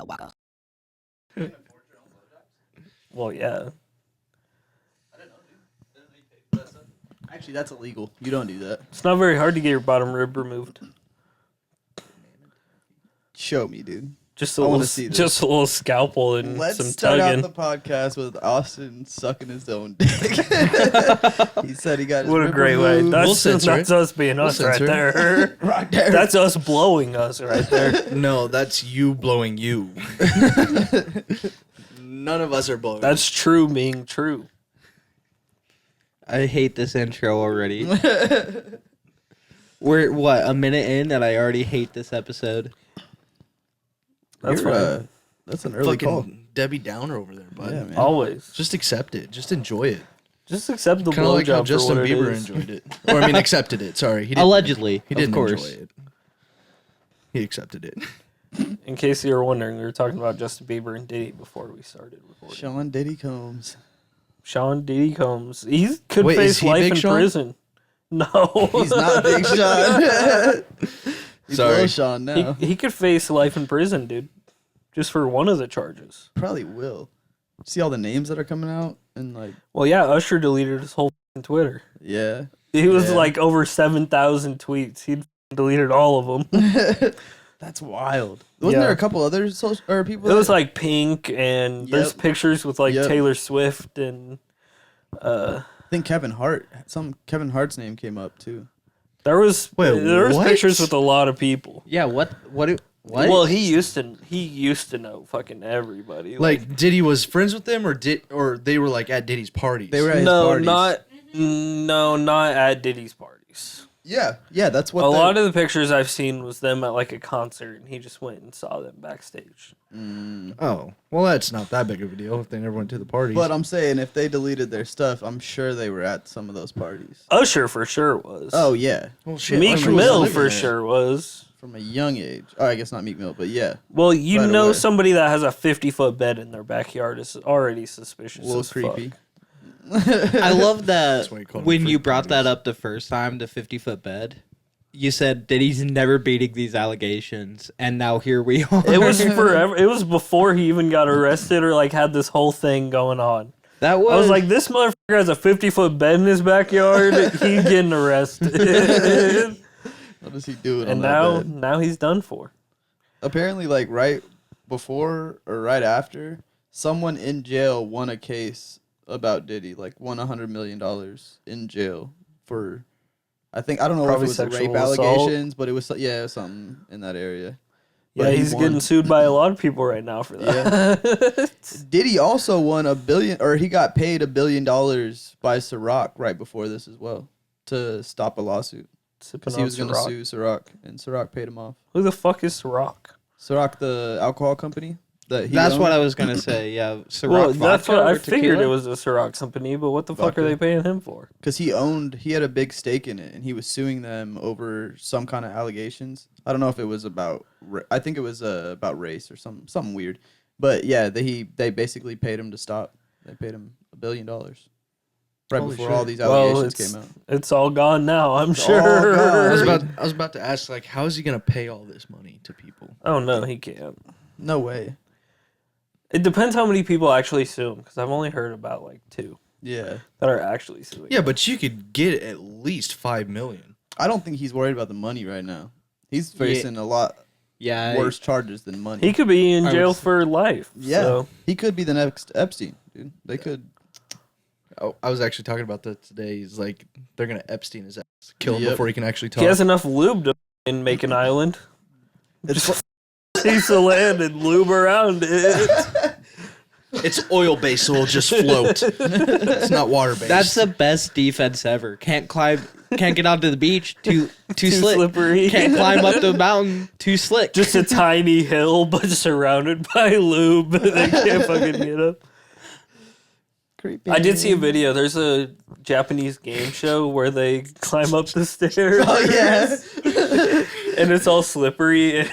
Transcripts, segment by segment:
waka waka. Well, yeah. Actually, that's illegal. You don't do that. It's not very hard to get your bottom rib removed. Show me, dude. Just I a wanna little, see this. just a little scalpel and Let's some start tugging. out the podcast with Austin sucking his own dick. He said he got his What a rib great way. removed. That's, We'll censor that's it. us being us right censor it. there. Right there. That's us blowing us right there. No, that's you blowing you. None of us are blowing. That's true being true. I hate this intro already. We're what, a minute in and I already hate this episode. That's You're, fine. that's an early call. fucking Debbie Downer over there, bud. Yeah, man. Always. Just accept it. Just enjoy it. Just accept the Kind of like how blowjob Justin for what Bieber it is. enjoyed it. Or I mean, accepted it. Sorry, he didn't. Allegedly, he didn't of course. enjoy it. He accepted it. In case you were wondering, we were talking about Justin Bieber and Diddy before we started recording. Sean Diddy Combs. Sean Diddy Combs. He could Wait, is face he life Big in Sean? prison. No. He's not Big Sean. He's Sorry. Little Sean now. He could face life in prison, dude. Just for one of the charges. Probably will. See all the names that are coming out? And like, Well, yeah, Usher deleted his whole f***ing Twitter. yeah. He was Yeah. like over 7,000 tweets. He deleted all of them. That's wild. Wasn't Yeah. there a couple other social or people? It was that- like Pink, and there's Yep. pictures with like Yep. Taylor Swift and I think Kevin Hart. Kevin Hart's name came up too. there was Wait, what? pictures with a lot of people. Yeah, what? Well, he used to know fucking everybody. Like Diddy was friends with them, or they were like at Diddy's parties. They were at his no, parties. not at Diddy's parties. Yeah, that's what A lot of the pictures I've seen was them at like a concert, and he just went and saw them backstage. Oh, well, that's not that big of a deal if they never went to the parties. But I'm saying if they deleted their stuff, I'm sure they were at some of those parties. Usher for sure was. Oh yeah, well, shit, Meek Usher was Mill living for there. sure was. from a young age. Oh, I guess not Meek Mill, but yeah, Well, you Right know away. somebody that has a 50-foot bed in their backyard is already suspicious. a little as creepy. Fuck. I love that That's why you call them when you freak brought that parties. up the first time, the 50-foot bed, you said Diddy's never beating these allegations, and now here we are. It was forever. It was before he even got arrested or like had this whole thing going on. That was I was like, this motherfucker has a 50-foot bed in his backyard. He's getting arrested. What is he doing? And on that bed? now he's done for. Apparently, like right before or right after, someone in jail won a case about Diddy, like won $100 million in jail for, I don't know Probably if it was rape sexual assault. allegations, but it was something in that area. Yeah, But he he's won. getting sued by a lot of people right now for that. Diddy also won $1 billion, or he got paid $1 billion by Ciroc right before this as well to stop a lawsuit because he was going to sue Ciroc, and Ciroc paid him off. Who the fuck is Ciroc? Ciroc, the alcohol company that he That's owned. what I was gonna say. Yeah, Ciroc Well, that's vodka what I or figured tequila? it was a Ciroc company, but what the fuck Vodka. are they paying him for? Because he had a big stake in it, and he was suing them over some kind of allegations. I don't know if it was about, I think it was about race or something weird. But yeah, they basically paid him to stop. They paid him $1 billion right Holy before shit. all these Well, allegations it's, came out. it's all gone now, I'm all sure. gone. I was about to ask, like, how is he gonna pay all this money to people? Oh, no, he can't. No way. It depends how many people actually sue him, because I've only heard about, like, 2 Yeah, that are actually suing. Yeah, but you could get at least $5 million. I don't think he's worried about the money right now. He's facing a lot Yeah, worse charges than money. He could be in I jail was- for life. Yeah, So. he could be the next Epstein, dude. They could. Oh, I was actually talking about that today. He's like, they're gonna Epstein his ass, kill him Yep. before he can actually talk. He has enough lube to make an island. It's Just piece of land and lube around it. It's oil based, so it'll just float. It's not water based. that's the best defense ever. Can't get onto the beach. Too Too slick. slippery. Can't climb up the mountain. Too slick. Just a tiny hill, but surrounded by lube. They can't fucking get up. creepy. I did see a video. There's a Japanese game show where they climb up the stairs. Oh yeah. And it's all slippery. And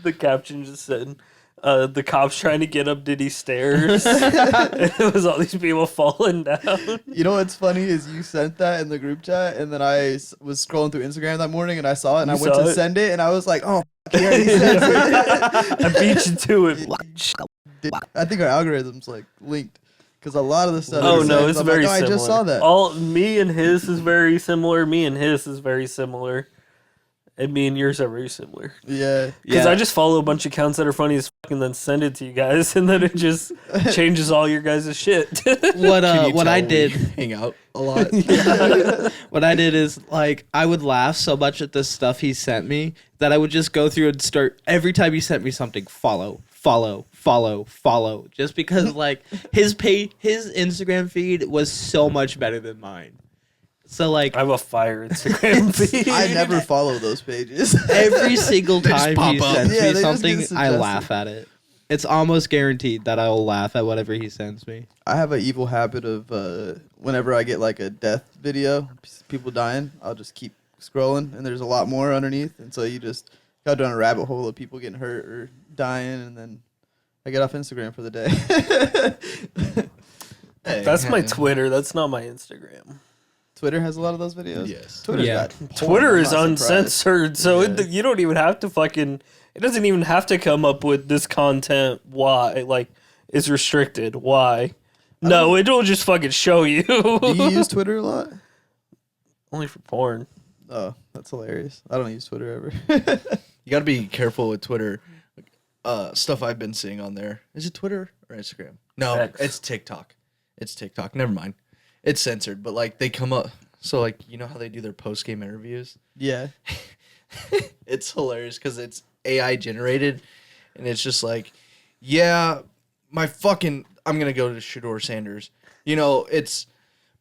the caption just said, the cops trying to get up Diddy's stairs. And it was all these people falling down. You know what's funny is you sent that in the group chat, and then I was scrolling through Instagram that morning, and I saw it, and You I went saw to it? send it, and I was like, oh, He already said it. I beat you to it. I think our algorithm's like linked because a lot of the stuff. Oh he no, says, it's I'm very like, similar. I just saw that. All me and his is very similar. Me and his is very similar. And me and yours are very similar. Yeah. Because I just follow a bunch of accounts that are funny as fuck and then send it to you guys, and then it just changes all your guys' shit. What Can you what tell I we did hang out a lot. what I did is like I would laugh so much at the stuff he sent me that I would just go through and start every time he sent me something follow, just because like his Instagram feed was so much better than mine. So like I have a fire Instagram feed. I never follow those pages. every single just time pop he up. sends Yeah, me they just something, get I suggested. laugh at it. It's almost guaranteed that I will laugh at whatever he sends me. I have an evil habit of whenever I get like a death video, people dying, I'll just keep scrolling, and there's a lot more underneath, and so you just go down a rabbit hole of people getting hurt or dying, and then I get off Instagram for the day. Hey, That's my hey. Twitter. That's not my Instagram. Twitter has a lot of those videos. Yes. Twitter's Yeah. got porn, Twitter I'm is not surprised. uncensored, so Yeah. you don't even have to fucking. It doesn't even have to come up with this content. Why? Like, it's restricted. Why? No, it'll just fucking show you. Do you use Twitter a lot? Only for porn. Oh, that's hilarious. I don't use Twitter ever. You got to be careful with Twitter. Stuff I've been seeing on there. Is it Twitter or Instagram? No, X. it's TikTok. It's TikTok. Never mind. It's censored, but like they come up. So like you know how they do their post game interviews? Yeah. It's hilarious because it's AI generated, and it's just like, yeah, I'm gonna go to Shador Sanders. You know, it's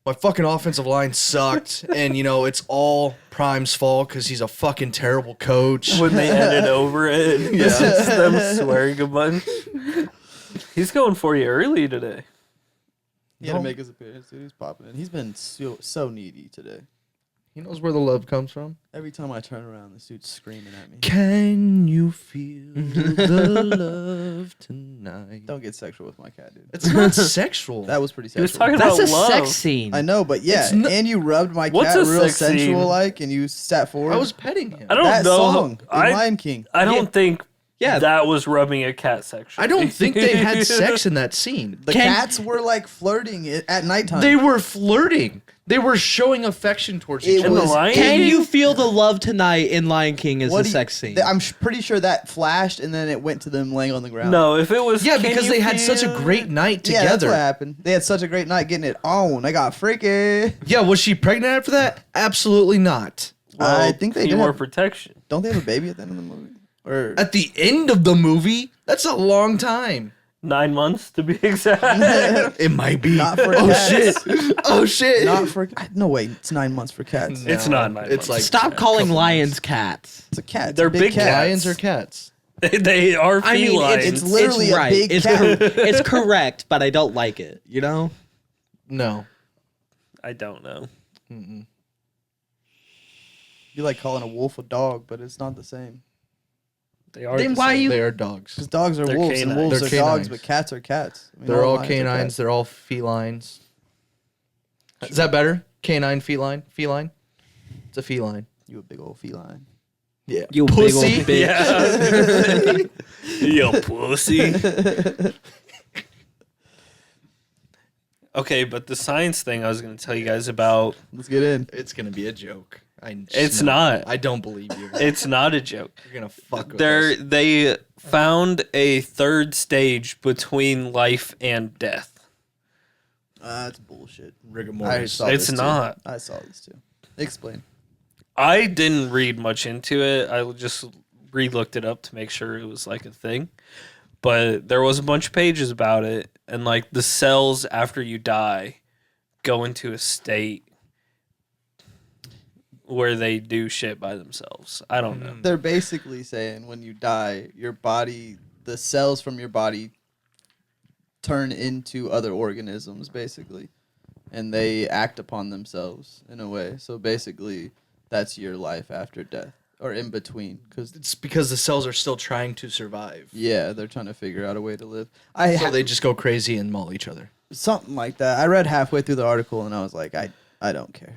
my fucking offensive line sucked, and you know it's all Prime's fault because he's a fucking terrible coach. When they edit over it, it's just them swearing a bunch. He's going for you early today. He had to make his appearance, dude. He's popping in. He's been so needy today. He knows where the love comes from. Every time I turn around, this dude's screaming at me. Can you feel the love tonight? Don't get sexual with my cat, dude. It's not sexual. That was pretty He was sexual. talking That's about a love. sex scene. I know, but yeah, It's and you rubbed my What's cat a real sex scene? sensual like, and you sat forward. I was petting him. I don't that know. song in I Lion King. don't think Yeah. that was rubbing a cat sexually. I don't think they had sex in that scene. The cats were like flirting at nighttime. They were flirting. They were showing affection towards It each In other. the was- Lion Can King? you feel the love tonight in Lion King is What a do you- sex scene? I'm pretty sure that flashed, and then it went to them laying on the ground. No, if it was Yeah, Can because You they had such a Feel- great night Yeah, that's what together. happened. They had such a great night getting it on. They got freaky. Yeah, was she pregnant after that? Absolutely not. Well, I think they need did more have- protection. Don't they have a baby at the end of the movie? Or At the end of the movie, that's a long time. 9 months to be exact. It might be. not for Oh cats. shit! Oh shit! Not for no wait. It's 9 months for cats. It's not 9 It's months. like Stop calling couple lions months. cats. It's a cat. It's They're a big big cat. cats. Lions or cats? They are I mean, felines. It's literally a right. big it's cat. it's correct, but I don't like it. You know? No. I don't know. Mm-mm. You like calling a wolf a dog, but it's not the same. They are. Then the why same. you- They are dogs. Because dogs are They're wolves and canines. wolves They're are dogs, canines. but cats are cats. I mean, They're all lions are canines. cats. They're all felines. Is that better? Canine, feline, feline. It's a feline. You a big old feline. Yeah. You big old Pussy. bitch. Yeah. You pussy. Okay, but the science thing I was going to tell you guys about, Let's get in. It's gonna be a joke. It's not. I don't believe you. It's not a joke. You're gonna fuck with us. They found a third stage between life and death. That's bullshit. Rigor I mortis. saw It's this too. not. I saw this too. Explain. I didn't read much into it. I just re-looked it up to make sure it was like a thing. But there was a bunch of pages about it, and like the cells after you die go into a state where they do shit by themselves. I don't know. They're basically saying when you die, your body, the cells from your body turn into other organisms, basically. And they act upon themselves in a way. So basically, that's your life after death. Or in between. Because, It's because the cells are still trying to survive. yeah, they're trying to figure out a way to live. So they just go crazy and maul each other. Something like that. I read halfway through the article and I was like, I don't care.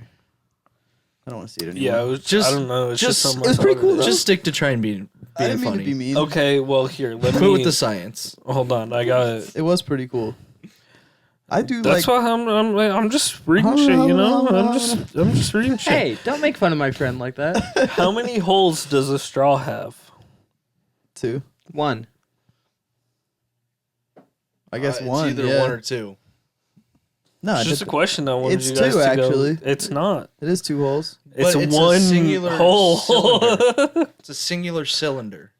I don't want to see it anymore. Yeah, it was Just- I don't know. It's just just- something it was I pretty thought cool, it though. is. Just stick to trying to I being didn't mean funny. to be mean. Okay, well here, let Quit me. with the science. Hold on, I got it. It was pretty cool. I do That's like. why I'm just reading shit, you know. I'm just reading shit. Hey, don't make fun of my friend like that. How many holes does a straw have? 2. 1. I guess It's one. either yeah. 1 or 2. No, It's just a question I wanted It's you guys 2 to actually. go. It's not. It is 2 holes. It's, But it's a one singular hole. cylinder. It's a singular cylinder.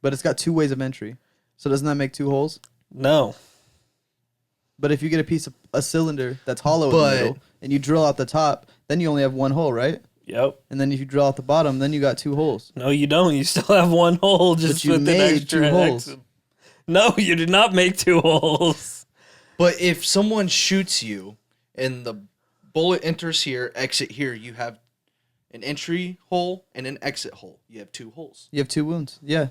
But it's got 2 ways of entry. So doesn't that make 2 holes? No. But if you get a cylinder that's hollow in But- the middle and you drill out the top, then you only have 1 hole, right? Yep. And then if you drill out the bottom, then you got 2 holes. No, you don't. You still have 1 hole. Just you with an made extra 2 holes. exit. No, you did not make 2 holes. But if someone shoots you and the bullet enters here, exit here, you have an entry hole and an exit hole. You have 2 holes. You have 2 wounds. Yeah.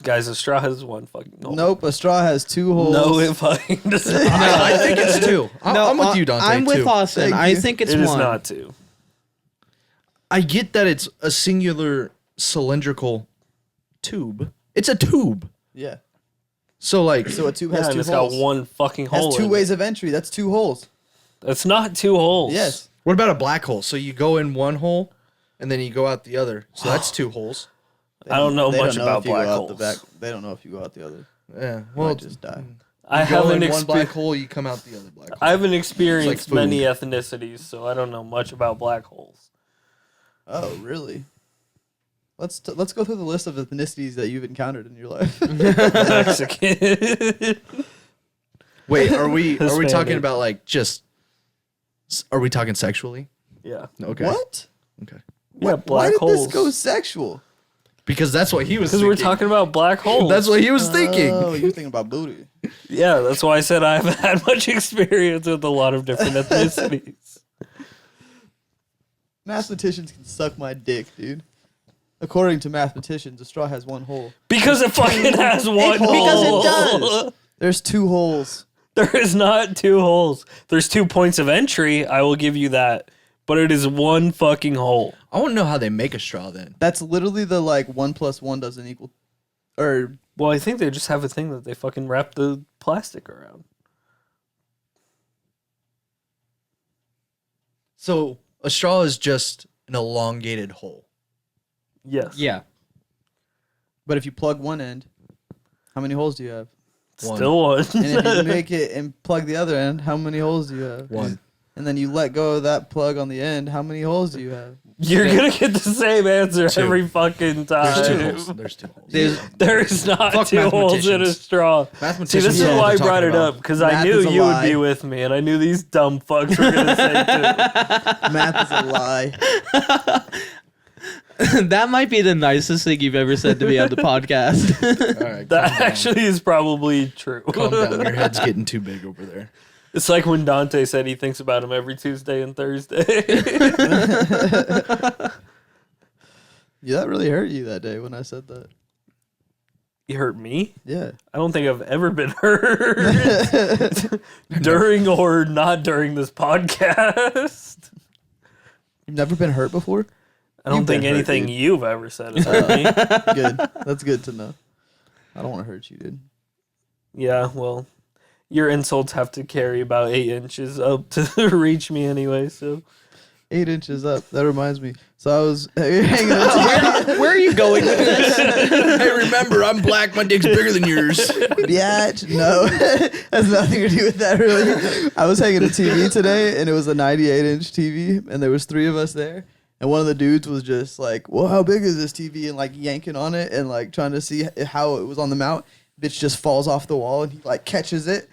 Guys, a straw has 1 fucking hole. Nope. A straw has 2 holes. No, it fucking does not. I think it's 2. I'm with you, Dante. I'm with 2. Austin. Thank I you. think it's It 1. is not 2. I get that it's a singular cylindrical tube. It's a tube. Yeah. So like, So a tube Yeah, has and 2 it's holes. got 1 fucking hole. Has 2 in ways it. of entry. That's 2 holes. That's not 2 holes. Yes. what about a black hole? So you go in one hole and then you go out the other. So that's 2 holes. I don't know They much know about if you go black out holes. the back. They don't know if you go out the other. Yeah. You Well, might just die. I you go haven't in one black experienced. hole, you come out the other black hole. I haven't experienced food. many ethnicities, so I don't know much about black holes. Oh, really? Let's go through the list of ethnicities that you've encountered in your life. Mexican. Wait, are we Hispanic. talking about like just? Are we talking sexually? Yeah. Okay. What? Okay. Yeah, Why black did holes. this go sexual? Because that's what he was. Because Thinking. we're talking about black holes. That's what he was thinking. Oh, you're thinking about booty. Yeah, that's why I said I haven't had much experience with a lot of different ethnicities. Mathematicians can suck my dick, dude. According to mathematicians, a straw has 1 hole. Because it fucking has 1 hole. Because it does. There's 2 holes. There is not 2 holes. There's 2 points of entry. I will give you that. But it is 1 fucking hole. I want to know how they make a straw then. That's literally the 1 + 1 doesn't equal, or Well, I think they just have a thing that they fucking wrap the plastic around. So a straw is just an elongated hole. Yes. Yeah. but if you plug one end, how many holes do you have? Still 1. And if you make it and plug the other end, how many holes do you have? 1. And then you let go of that plug on the end, how many holes do you have? You're going to get the same answer 2. every fucking time. There's 2 holes. There's 2 holes. There is not Fuck 2 holes in a mathematicians. straw. See, Mathematicians this is know what why I they're brought talking it about. up, because I Math knew is a you would lie. be with me, and I knew these dumb fucks were going to say too. Math is a lie. That might be the nicest thing you've ever said to me on the podcast. All right, That calm down. actually is probably true. Calm down. Your head's getting too big over there. It's like when Dante said he thinks about him every Tuesday and Thursday. Yeah, that really hurt you that day when I said that. You hurt me? Yeah. I don't think I've ever been hurt during or not during this podcast. You've never been hurt before? I don't You've been think hurt, anything dude. you've ever said has hurt me. Good. That's good to know. I don't want to hurt you, dude. Yeah, well, your insults have to carry about 8 inches up to reach me anyway, so. 8 inches up. That reminds me. So I was hanging out. Where are you going with this? Hey, remember, I'm black. My dick's bigger than yours. Biatch. No, has nothing to do with that, really. I was hanging a TV today, and it was a 98-inch TV, and there was 3 of us there. And one of the dudes was just like, well, how big is this TV? And like yanking on it and like trying to see how it was on the mount. Bitch just falls off the wall, and he like catches it.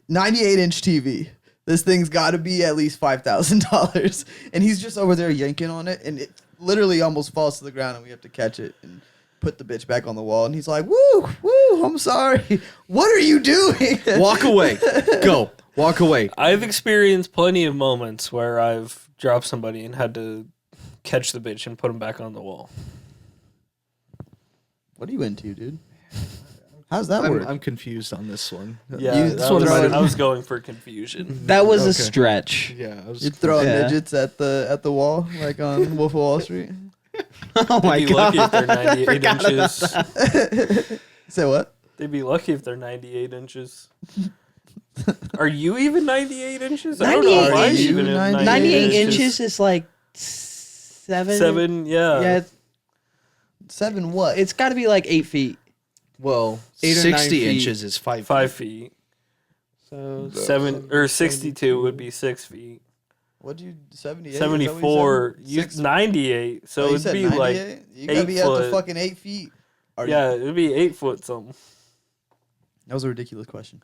98-inch TV. This thing's got to be at least $5,000. And he's just over there yanking on it, and it literally almost falls to the ground, and we have to catch it and put the bitch back on the wall. And he's like, woo, I'm sorry. What are you doing? Walk away. Go. Walk away. I've experienced plenty of moments where I've dropped somebody and had to catch the bitch and put him back on the wall. What are you into, dude? How's that work? I'm confused on this one. Yeah, You- that this one was- might have- I was going for confusion. That was a Okay. stretch. Yeah, I was. You're throwing Yeah. midgets at the wall, like on Wolf of Wall Street. Oh my They'd be god! lucky if they're 98 Forgot about inches. that. Say what? They'd be lucky if they're 98 inches. Are you even 98 inches? I don't know if 98 I'm inches? even 98, 98 inches is like 7. 7, yeah. Yeah, 7 what? it's got to be like 8 feet. Well, 8 or 9 60 feet. inches is 5 5 feet. So 7 or 62 would be 6 feet. What'd you 78? 74. You 98. So you it'd said be like 98? You gotta 8 be up to foot. fucking 8 feet. Are yeah, it'd be 8 foot something. That was a ridiculous question.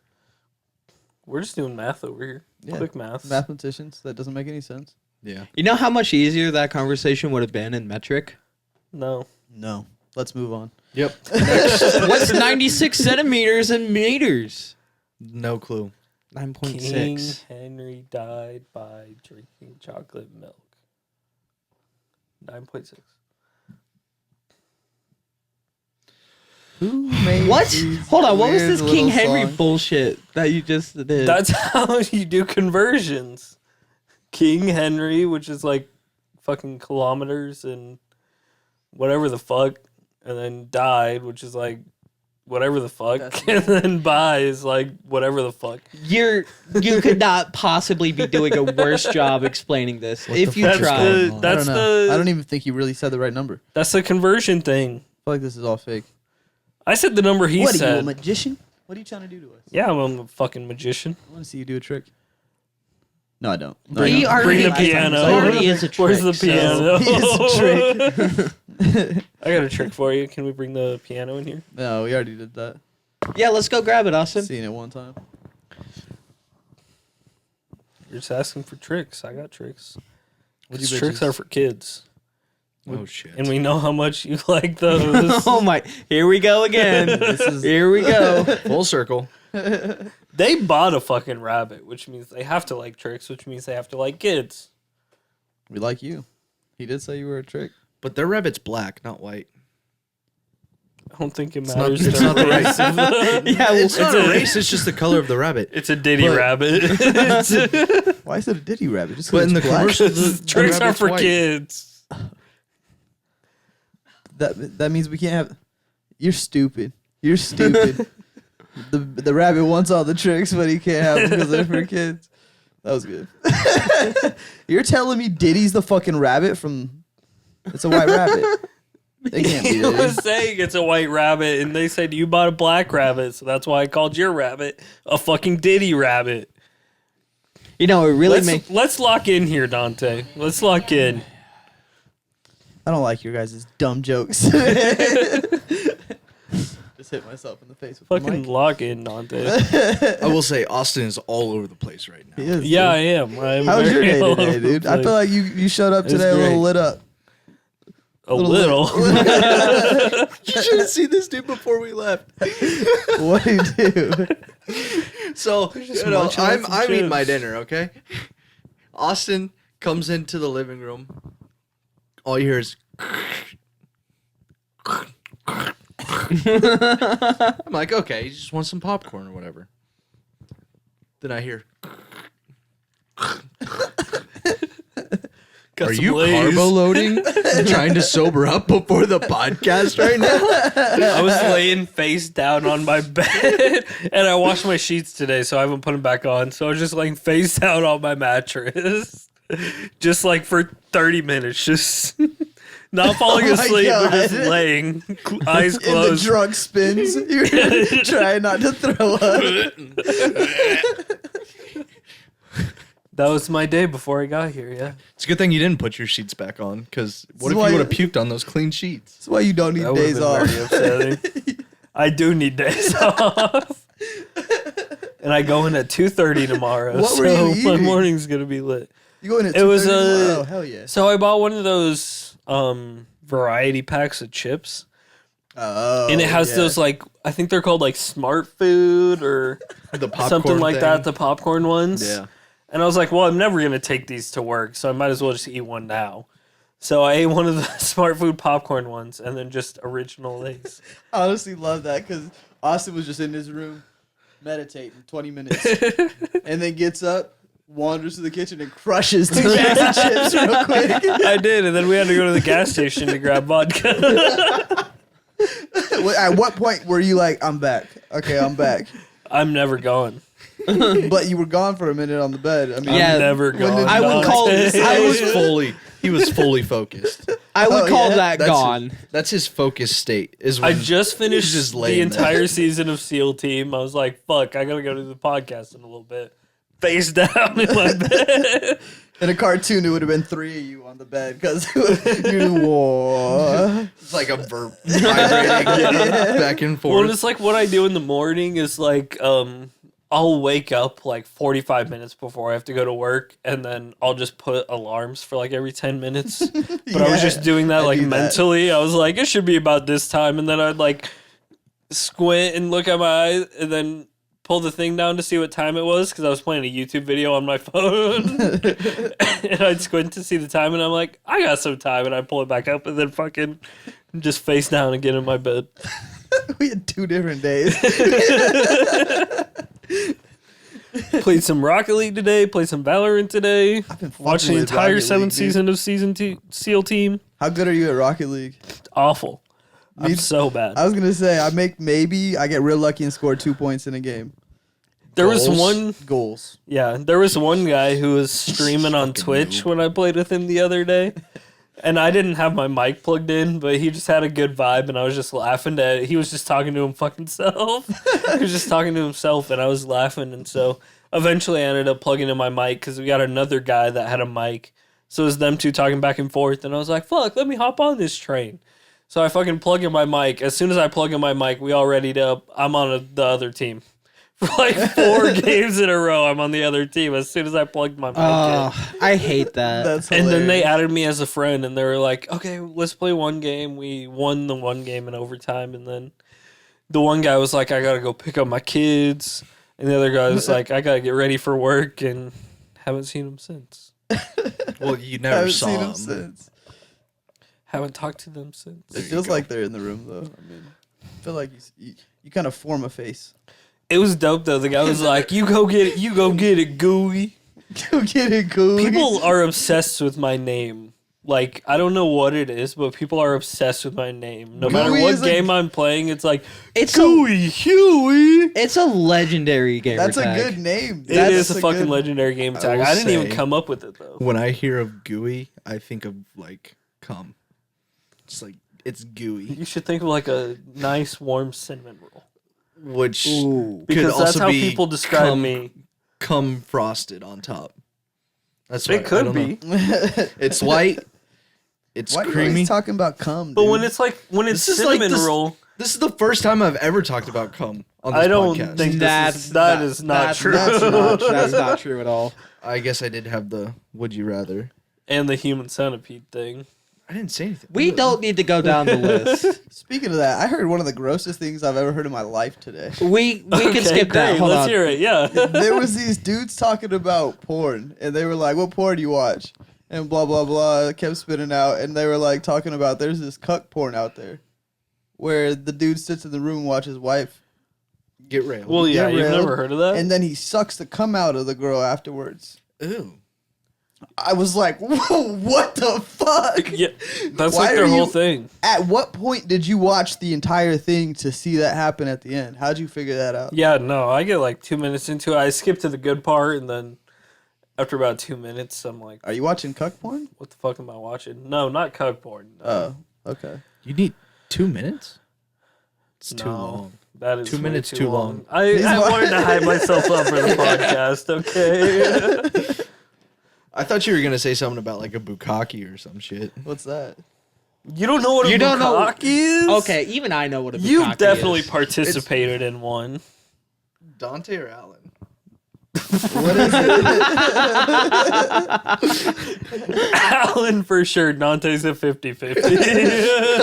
We're just doing math over here. Yeah. Quick math. Mathematicians, that doesn't make any sense. Yeah. you know how much easier that conversation would have been in metric? No. No. Let's move on. Yep. What's 96 centimeters in meters? No clue. King 9.6. Henry died by drinking chocolate milk. 9.6. Who made What? these Hold on. What was weird this King little Henry songs? bullshit that you just did? That's how you do conversions. King Henry, which is like fucking kilometers and whatever the fuck, and then died, which is like whatever the fuck, and then by is like whatever the fuck. you could not possibly be doing a worse job explaining this if you That's tried. the- that's I don't know. the- I don't even think you really said the right number. That's the conversion thing. I feel like this is all fake. I said the number he What are said. you, a magician? What are you trying to do to us? Yeah, I'm a fucking magician. I want to see you do a trick. No, I don't. No, Bring- I don't. already- bring the piano. It already is a trick. Where's the so- piano? He is a trick. I got a trick for you. Can we bring the piano in here? No, we already did that. Yeah, let's go grab it, Austin. Seen it one time. You're just asking for tricks. I got tricks. What These you tricks bitches- are for kids. Oh shit. And we know how much you like those. Oh my! Here we go again. Here we go. Full circle. They bought a fucking rabbit, which means they have to like tricks, which means they have to like kids. We like you. He did say you were a trick. But their rabbit's black, not white. I don't think it not- matters. it's to not the race. race. Yeah, well, It's not a race, it's just the color of the rabbit. It's a ditty But- rabbit. Why is it a ditty rabbit? Just But in the black? commercial, the Tricks are rabbit's for white. kids. That means we can't have. You're stupid. You're stupid. the rabbit wants all the tricks, but he can't have them because they're for kids. That was good. You're telling me Diddy's the fucking rabbit from? It's a white rabbit. They can't be He was Diddy. saying it's a white rabbit, and they said you bought a black rabbit, so that's why I called your rabbit a fucking ditty rabbit. you know, it really makes. Let's lock in here, Dante. Let's lock in. I don't like your guys' dumb jokes. Just hit myself in the face with the Fucking mic. lock in, Dante. I will say Austin is all over the place right now. He is, Yeah, I dude. am. I'm How was your very day all today, over the dude? I place. feel like you showed up It was today a little great. lit up. A little. You should have seen this dude before we left. What do you do? So just you know, munching on some I'm eating my chips. dinner, okay? Austin comes into the living room. All you hear is I'm like, okay, you just want some popcorn or whatever. Then I hear Got Are some you Lay's. carbo loading? Trying to sober up before the podcast right now? I was laying face down on my bed, and I washed my sheets today, so I haven't put them back on. So I was just laying face down on my mattress, just like for 30 minutes, just not falling Oh my asleep, but just God. laying, eyes In the closed. drunk spins, you're trying not to throw up. That was my day before I got here. Yeah, It's a good thing you didn't put your sheets back on, because what is if why you you- would have puked on those clean sheets? That's why you don't need that would have days been off. very upsetting. I do need days off. And I go in at 2:30 tomorrow, What so were you my eating? morning's gonna be lit. You go in at It was 2:30? a- Wow, hell yeah. So I bought one of those variety packs of chips, Oh, and it has yeah. those like I think they're called like Smart Food or The popcorn something like thing. that, the popcorn ones. Yeah. And I was like, well, I'm never gonna take these to work, so I might as well just eat one now. So I ate one of the Smart Food popcorn ones, and then just original Lay's. I honestly love that because Austin was just in his room meditating 20 minutes and then gets up wanders to the kitchen and crushes 2 bags of chips real quick. I did, and then we had to go to the gas station to grab vodka. At what point were you like, I'm back? Okay, I'm back. I'm never gone. But you were gone for a minute on the bed. I mean, Yeah, I'm never when gone. did I would call He was fully focused. I would Oh, call yeah? that gone. That's his focus state. Is I when just finished just the laying there. entire season of SEAL Team. I was like, fuck, I gotta go to the podcast in a little bit. Face down in my bed. in a cartoon, it would have been 3 of you on the bed because you whoa. it's like a verb vibrating back and forth. Well, it's like what I do in the morning is like, I'll wake up like 45 minutes before I have to go to work, and then I'll just put alarms for like every 10 minutes. But I was just doing that I like do that. mentally. I was like, it should be about this time, and then I'd like squint and look at my eyes, and then pull the thing down to see what time it was because I was playing a YouTube video on my phone. And I'd squint to see the time, and I'm like, I got some time, and I pull it back up, and then fucking just face down and get in my bed. We had 2 different days. Played some Rocket League today. Played some Valorant today. I've been Watched the fucking with entire Rocket 7th League, dude. season of SEAL Team. How good are you at Rocket League? Awful. I'm Me- so bad. I was gonna say I get real lucky and score 2 points in a game. There was Goals? one, Goals. yeah, there was one guy who was streaming on Fucking Twitch noob. when I played with him the other day. And I didn't have my mic plugged in, but he just had a good vibe, and I was just laughing at he was just talking to him fucking self. He was just talking to himself, and I was laughing, and so eventually I ended up plugging in my mic because we got another guy that had a mic. So it was them two talking back and forth, and I was like, fuck, let me hop on this train. So I fucking plug in my mic. As soon as I plug in my mic, we all readied up. I'm on the other team. For like 4 games in a row, I'm on the other team as soon as I plugged my mic in. I hate that. That's And then they hilarious. added me as a friend, and they were like, okay, let's play one game. We won the one game in overtime, and then the one guy was like, I gotta go pick up my kids. And the other guy was like, I gotta get ready for work, and haven't seen him since. well, you I never haven't saw seen him. him since. Haven't talked to them since. It feels like they're in the room though. I mean, I feel like you kind of form a face. It was dope though. The guy was like, you go get it, Gooey. Go get it, cool. People are obsessed with my name. Like, I don't know what it is, but people are obsessed with my name. No matter Gooey what is a- game I'm playing, it's like, It's Gooey, Huey. It's a legendary gamer That's a tag. good name. It That's is a fucking good- legendary game tag. will I didn't even say- come up with it though. When I hear of gooey, I think of like cum. It's like it's gooey, You should think of like a nice warm cinnamon roll. which Ooh. could Because that's also how be people describe cum, me. cum frosted on top. That's It what, I could don't be. know. It's white. It's Why are you creamy. always talking about cum? But dude? when it's This is like cinnamon this- roll, This is the first time I've ever talked about cum on this I don't podcast. think that is not that's true. That's not true at all. I guess I did have the would you rather. And the human centipede thing. I didn't say anything. We don't need to go down the list. Speaking of that, I heard one of the grossest things I've ever heard in my life today. We Okay, can skip that. great. Hold Let's on. hear it. Yeah. There was these dudes talking about porn, and they were like, "What porn do you watch?" And blah blah blah. Kept spitting out, and they were like talking about there's this cuck porn out there, where the dude sits in the room and watches his wife, Get railed. Well, yeah, Get you've railed, never heard of that? and then he sucks the cum out of the girl afterwards. Ew. I was like, "Whoa, what the fuck?" Yeah, that's Why like their are whole you- thing. At what point did you watch the entire thing to see that happen at the end? How'd you figure that out? Yeah, no, I get like 2 minutes into it. I skip to the good part, and then after about 2 minutes, I'm like, Are you watching cuck porn? what the fuck am I watching? No, not cuck porn. Oh, okay. You need 2 minutes? It's too No. long. That is 2 way minutes too long. I wanted to hype myself up for the podcast, okay? I thought you were gonna say something about like a bukkake or some shit. What's that? You don't know what a You don't know- bukkake is? Okay, even I know what a You've bukkake definitely is. participated in one. Dante or Alan? What is it? Alan for sure. Dante's a 50-50.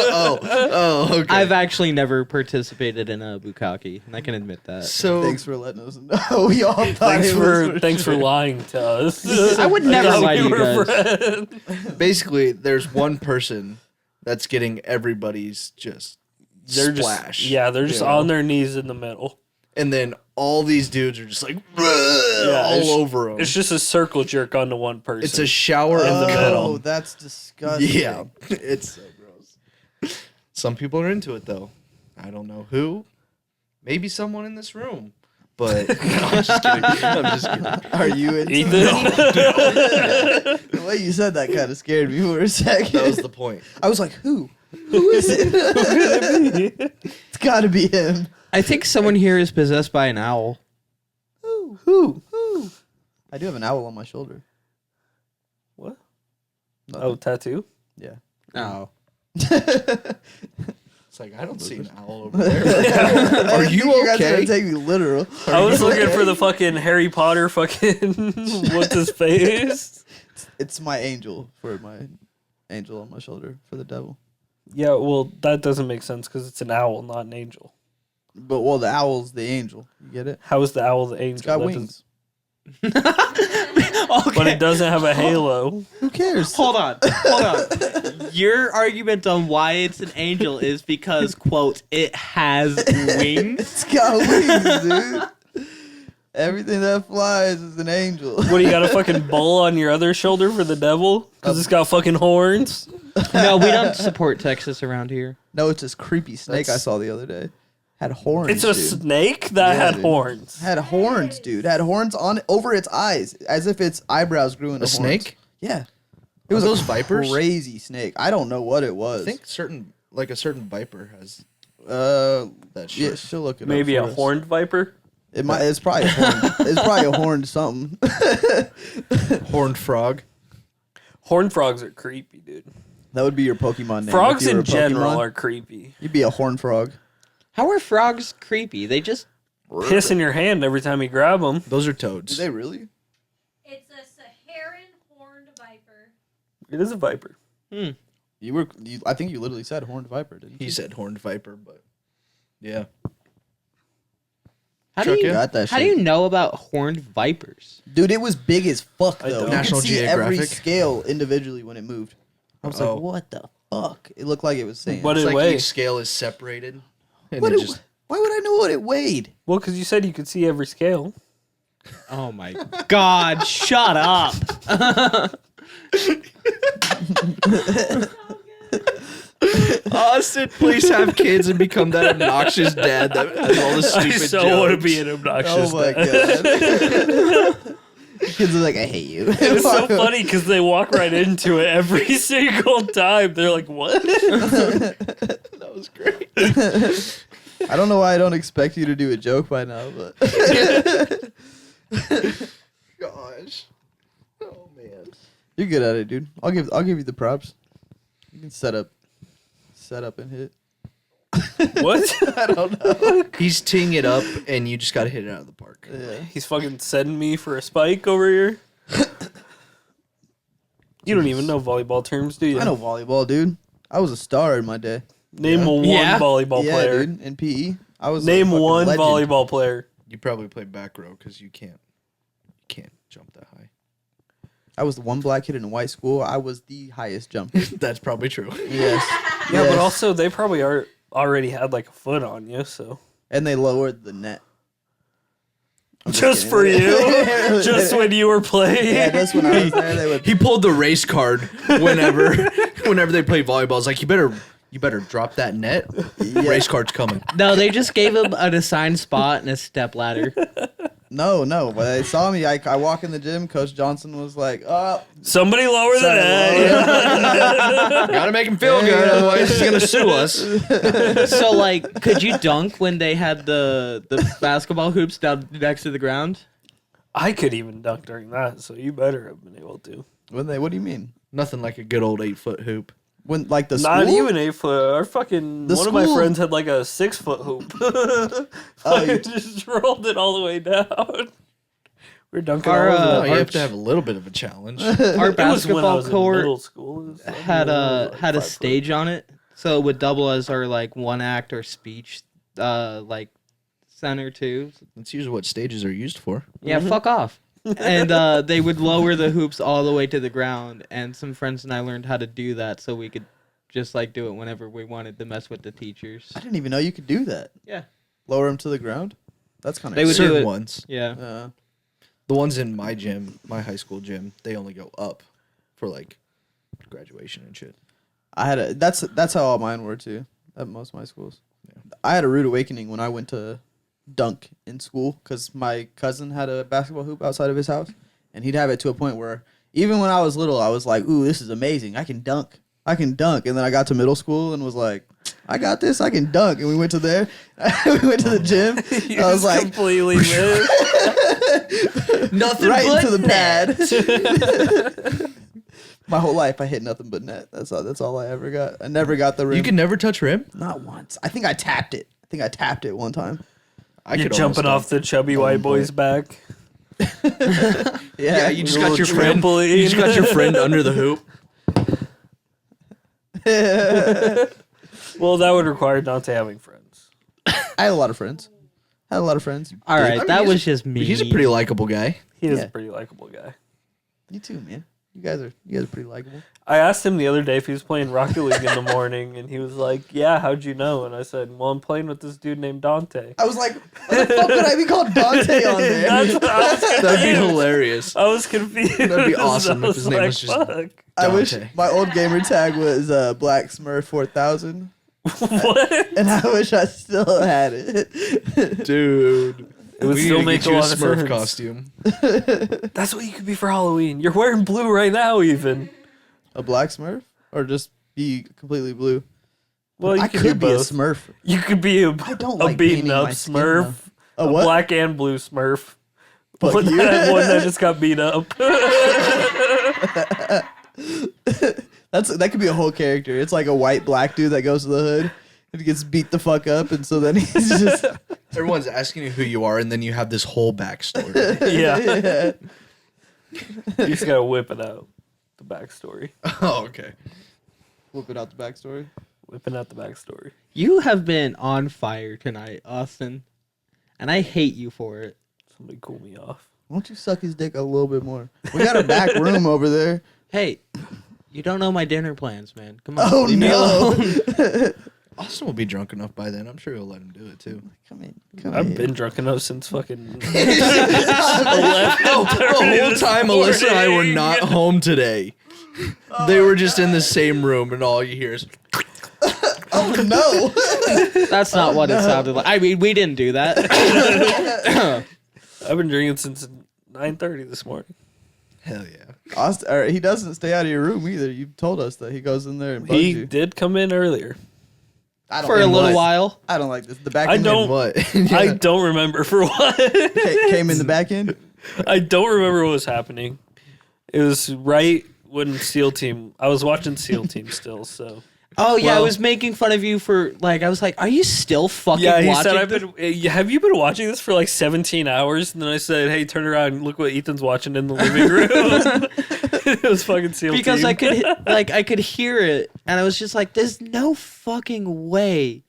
Oh, okay. I've actually never participated in a bukkake, and I can admit that. so Thanks for letting us know. We all thought Thanks for lying to us. I would never thought lie to we you were guys. friends. basically, there's one person that's getting everybody's just They're splash. just they're just you know? on their knees in the middle. and then all these dudes are just like it's- all over him. It's just a circle jerk onto one person. It's a shower In in the the middle. Oh, that's disgusting. Yeah, it's so gross. Some people are into it though. I don't know who. Maybe someone in this room. But I'm just kidding. I'm just kidding. Are you into Ethan. it? The way you said that kind of scared me for a second. That was the point. I was like, who? Who is it? It's got to be him. I think someone here is possessed by an owl. Who? Who? I do have an owl on my shoulder. What? Nothing. Oh, tattoo? Yeah. Oh. It's like, I don't see an owl over there. Are you You guys are okay? gonna take me literal. I was looking for the fucking Harry Potter fucking what's his face? It's my angel for my angel on my shoulder for the devil. Yeah, well, that doesn't make sense because it's an owl, not an angel. But well, the owl's the angel. You get it? How is the owl the angel? It's got That wings. But it doesn't have a halo. Who cares? Hold on. Your argument on why it's an angel is because, quote, it has wings. It's got wings, dude. Everything that flies is an angel. What, do you got a fucking bull on your other shoulder for the devil? Because it's got fucking horns? No, we don't support Texas around here. No, it's this creepy snake I saw the other day. Had horns. It's a dude. snake that Yeah, had dude. horns. Had horns, dude. Had horns on over its eyes, as if its eyebrows grew into A snake? Yeah. It was those a vipers? crazy snake. I don't know what it was. I think a certain viper has that that yeah, shit. she'll look it Maybe up. a for us. horned viper? It's probably a horned. It's probably a horned something. Horned frog. Horned frogs are creepy, dude. That would be your Pokemon name. Frogs if you were in a general Pokemon. are creepy. You'd be a horned frog. How are frogs creepy? They just Piss in your hand every time you grab them. Those are Do toads. they really? It's a Saharan horned viper. It is a viper. I think you literally said horned viper, didn't you? He said horned viper, but yeah. how do Chuck you it. Got that how do shit. you know about horned vipers? Dude, it was big as fuck I though. don't. You National could see every Geographic? scale individually when it moved. I was Oh. like, what the fuck? It looked like it was saying. What It's did it like weigh? each scale is separated. And What it it- just why would I know what it weighed? Well, because you said you could see every scale. Oh my god, shut up. Austin, please have kids and become that obnoxious dad that has all the stupid I so jokes. want to be an obnoxious Oh my dad. god. Kids are like, I hate you. It's so funny because they walk right into it every single time. They're like, what? That was great. I don't know why I don't expect you to do a joke by now, but Gosh. Oh man. you're good at it, dude. I'll give you the props. You can set up and hit. What? I don't know. He's teeing it up, and you just got to hit it out of the park. Yeah. He's fucking sending me for a spike over here. You don't even know volleyball terms, do you? I know volleyball, dude. I was a star in my day. Name one Yeah. volleyball yeah, player. dude. In PE, I was a Name fucking one legend. volleyball player. You probably play back row because you can't jump that high. I was the one black kid in a white school. I was the highest jumper. That's probably true. Yes. Yeah, Yes. but also they probably already had like a foot on you, so And they lowered the net. I'm just kidding. for you, just when you were playing. Yeah, just when I was there, they would. He pulled the race card whenever they play volleyball. It's like you better drop that net. Yeah. Race card's coming. No, they just gave him an assigned spot and a step ladder. No. When they saw me, I walk in the gym. Coach Johnson was like, "Oh, Somebody lower the Sorry, net. Gotta make him feel good, otherwise he's gonna sue us. So, like, could you dunk when they had the basketball hoops down next to the ground? I could even dunk during that, so you better have been able to. when they? What do you mean? Nothing like a good old 8-foot hoop. When like the Not school? even 8 foot. Our fucking The one of my school- friends had like a 6 foot hoop. Oh, you- Just rolled it all the way down. We're dunking Our, all over Oh, the you have arch- to have a little bit of a challenge. Our It was when I basketball was in court middle school. It was like- had it a was like had a 5 foot. stage on it, so it would double as our like one act or speech, like center too. That's usually what stages are used for. Yeah, fuck off. And they would lower the hoops all the way to the ground, and some friends and I learned how to do that so we could just like do it whenever we wanted to mess with the teachers. I didn't even know you could do that. Yeah. Lower them to the ground. That's kind They of would do certain it. ones. Yeah. The ones in my gym, my high school gym, they only go up for like graduation and shit. That's how all mine were too at most of my schools. I had a rude awakening when I went to dunk in school because my cousin had a basketball hoop outside of his house, and he'd have it to a point where even when I was little, I was like, "Ooh, this is amazing! I can dunk! I can dunk!" And then I got to middle school and was like, "I got this! I can dunk!" And we went to there, we went to the gym. I was like, completely missed. Nothing right but into the pad. My whole life, I hit nothing but net. That's all I ever got. I never got the rim. You can never touch rim. Not once. I think I tapped it. One time. You're jumping off the chubby white boy's back. Yeah, you just got your Little friend. trampoline. You just got your friend under the hoop. Well, that would require Dante having friends. I had a lot of friends. All right, that was just me. He's a pretty likable guy. He is Yeah. a pretty likable guy. You too, man. You guys are pretty likable. I asked him the other day if he was playing Rocket League in the morning, and he was like, "Yeah, how'd you know?" And I said, "Well, I'm playing with this dude named Dante." I was like, what the fuck would I be called Dante on there? That's what I was That'd be confused. hilarious. I was confused. That'd be awesome I if his name was just- fuck. I wish Dante. my old gamer tag was Black Smurf 4000, What? and I wish I still had it. Dude. It would We still need to make get a you lot of Smurf sense. costume. That's what you could be for Halloween. You're wearing blue right now, even. A Black Smurf, or just be completely blue. Well, you I could, could be be a both. Smurf. You could be a don't a like beaten painting up my skin, Smurf, A what? black and blue Smurf. Fuck One you. that just got beat up. That could be a whole character. It's like a white black dude that goes to the hood and gets beat the fuck up, and so then he's just Everyone's asking you who you are, and then you have this whole backstory. Yeah. You just gotta whip it out. The backstory. Oh, okay. whooping out the backstory. Whipping out the backstory. You have been on fire tonight, Austin, and I hate you for it. Somebody cool me off. Why don't you suck his dick a little bit more? We got a back room over there. Hey, you don't know my dinner plans, man. Come on. Oh leave me no! alone. Austin will be drunk enough by then. I'm sure he'll let him do it too. Come in. I've been drunk enough since fucking 11. The whole time Alyssa and I were not home today. They were just in the same room, and all you hear is. Oh no! That's not what it sounded like. I mean, we didn't do that. I've been drinking since 9:30 this morning. Hell yeah. Austin, or he doesn't stay out of your room either. You told us that he goes in there and bugs He you. did come in earlier. I don't For a like little this. while. I don't like this. The back I end don't- What? I don't remember for what. came in the back end. I don't remember what was happening. It was right when SEAL Team. I was watching SEAL Team still, so. Oh yeah, I Well- was making fun of you for like. I was like, "Are you still fucking Yeah, he watching?" said, "I've this?" been. Have you been watching this for like 17 hours?" And then I said, "Hey, turn around and look what Ethan's watching in the living room." It was fucking SEAL because Team. I could hear it, and I was just like, "There's no fucking way."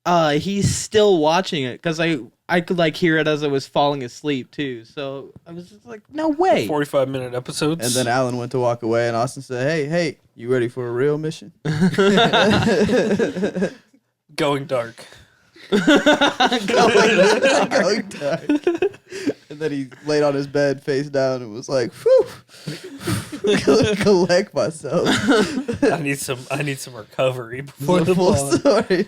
He's still watching it because I could like hear it as I was falling asleep too. So I was just like, "No way." 45-minute episodes. And then Alan went to walk away, and Austin said, "Hey, you ready for a real mission?" going dark. Going dark. And then he laid on his bed face down and was like, "Whew, collect myself." I need some recovery before the full pod. story.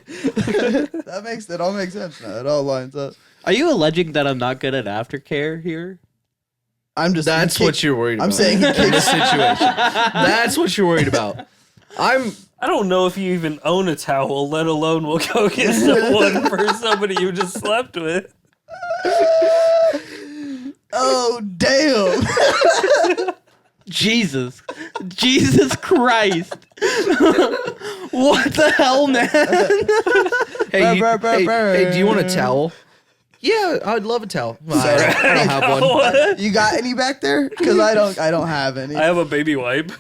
That all makes sense now. It all lines up. Are you alleging that I'm not good at aftercare here? I'm just. That's what you're worried about. I'm saying he in this kicks. situation. That's what you're worried about. I don't know if you even own a towel, let alone will go get someone for somebody you just slept with. Oh damn! Jesus Christ! What the hell, man? Hey, Brr, brr, hey, brr. hey, do you want a towel? Yeah, I'd love a towel. Well, I don't have one. What? You got any back there? Because I don't have any. I have a baby wipe.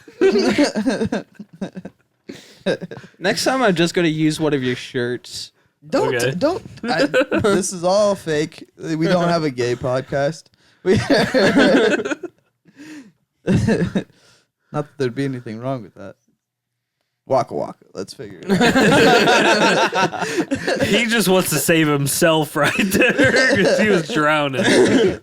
Next time, I'm just gonna use one of your shirts. Don't. Okay. This is all fake. We don't have a gay podcast. Not that there'd be anything wrong with that. Waka waka. Let's figure it out. He just wants to save himself right there because he was drowning.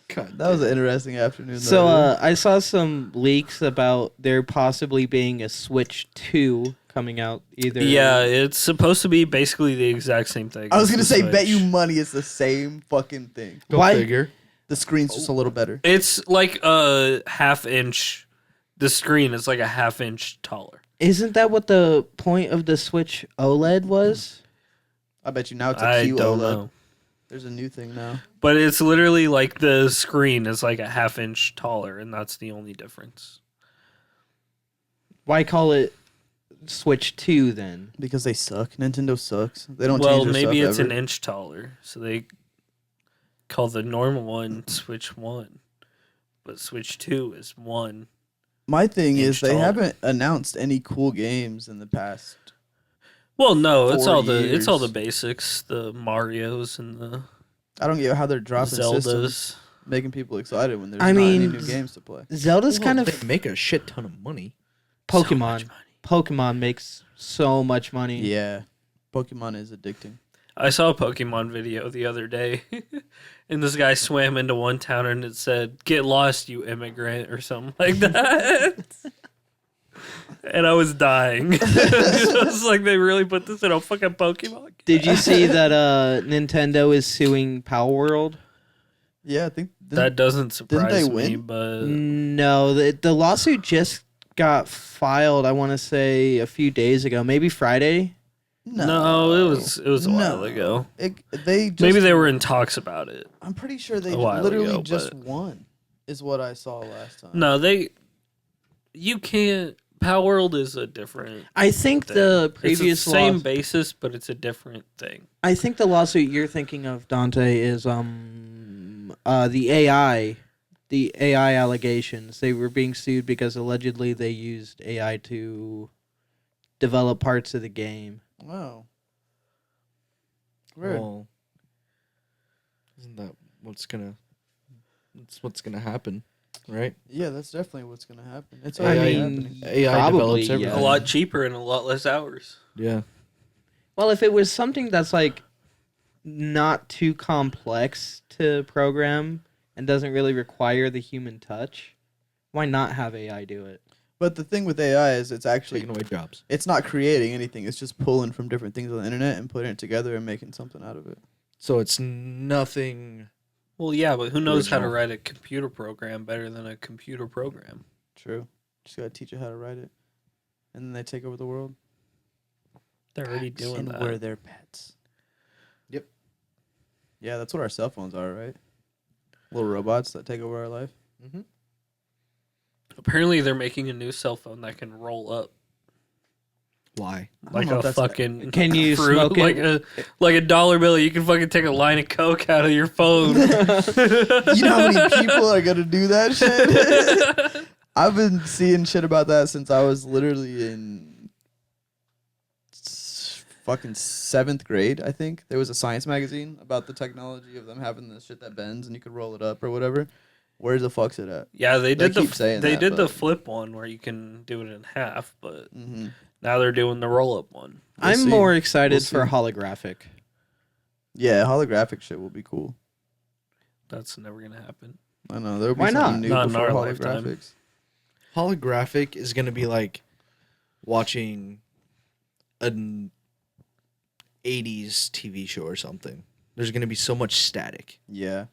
God, That was an interesting afternoon. So though. I saw some leaks about there possibly being a Switch 2 coming out either. Yeah, it's supposed to be basically the exact same thing. I was as gonna the say, bet you Switch. money it's the same fucking thing. Go Why- figure. The screen's just a little better. It's like a half-inch. The screen is like a half-inch taller. Isn't that what the point of the Switch OLED was? I bet you now it's a I QOLED. don't know. There's a new thing now. But it's literally like the screen is like a half-inch taller, and that's the only difference. Why call it Switch 2 then? Because they suck. Nintendo sucks. They don't Well, change their maybe stuff it's ever. an inch taller, so they call the normal one Switch 1. But Switch 2 is 1. My thing is inch they taller. haven't announced any cool games in the past. Well, no, it's 4 all the years. basics, the Marios and the I don't get how they're dropping systems, Zeldas. making people excited when there's I not any mean, new games to play. Zelda's Well, kind they of make a shit ton of money. So Pokemon. much money. Pokemon makes so much money. Yeah, Pokemon is addicting. I saw a Pokemon video the other day, and this guy swam into one town and it said, "Get lost, you immigrant," or something like that. And I was dying. I was like, they really put this in a fucking Pokemon? Did you see that Nintendo is suing Power World? Yeah, I think That doesn't surprise they me, win? but No, the lawsuit just got filed, I want to say a few days ago, maybe Friday. no, it was a while No. ago. They just, Maybe they were in talks about it. I'm pretty sure they a while literally ago, just but- won. Is what I saw last time. No, you can't. Power World is a different. I think thing. the previous it's the same law- basis, but it's a different thing. I think the lawsuit you're thinking of, Dante, is the AI allegations. They were being sued because allegedly they used AI to develop parts of the game. Wow. Weird. Well, isn't that what's gonna? That's what's gonna happen, right? Yeah, that's definitely what's gonna happen. It's I already mean, happening. AI Probably, develops yeah. everything. A lot cheaper and a lot less hours. Yeah. Well, if it was something that's like not too complex to program and doesn't really require the human touch, why not have AI do it? But the thing with AI is it's actually Taking away jobs. it's not creating anything. It's just pulling from different things on the internet and putting it together and making something out of it. So it's nothing. Well, yeah, but who knows how to Original. write a computer program better than a computer program? True. Just gotta teach it how to write it, and then they take over the world. They're already doing and that. we're their pets. Yep. Yeah, that's what our cell phones are, right? Little robots that take over our life. Mm-hmm. Apparently, they're making a new cell phone that can roll up Why? I don't like know a if that's- fucking. Can you fruit, smoke it? like a dollar bill? You can fucking take a line of coke out of your phone. You know how many people are gonna do that shit? I've been seeing shit about that since I was literally in fucking 7th grade, I think. There was a science magazine about the technology of them having the shit that bends and you could roll it up or whatever. Where the fuck's it at? Yeah, they They did the keep saying they that, did the but- flip one where you can do it in half, but Mm-hmm. now they're doing the roll up one. I'm see. more excited We'll for see. holographic. Yeah, holographic shit will be cool. That's never gonna happen. I know there'll be Why not? something new Not in before our lifetime. holographics. Holographic is gonna be like watching an 80s TV show or something. There's gonna be so much static. Yeah,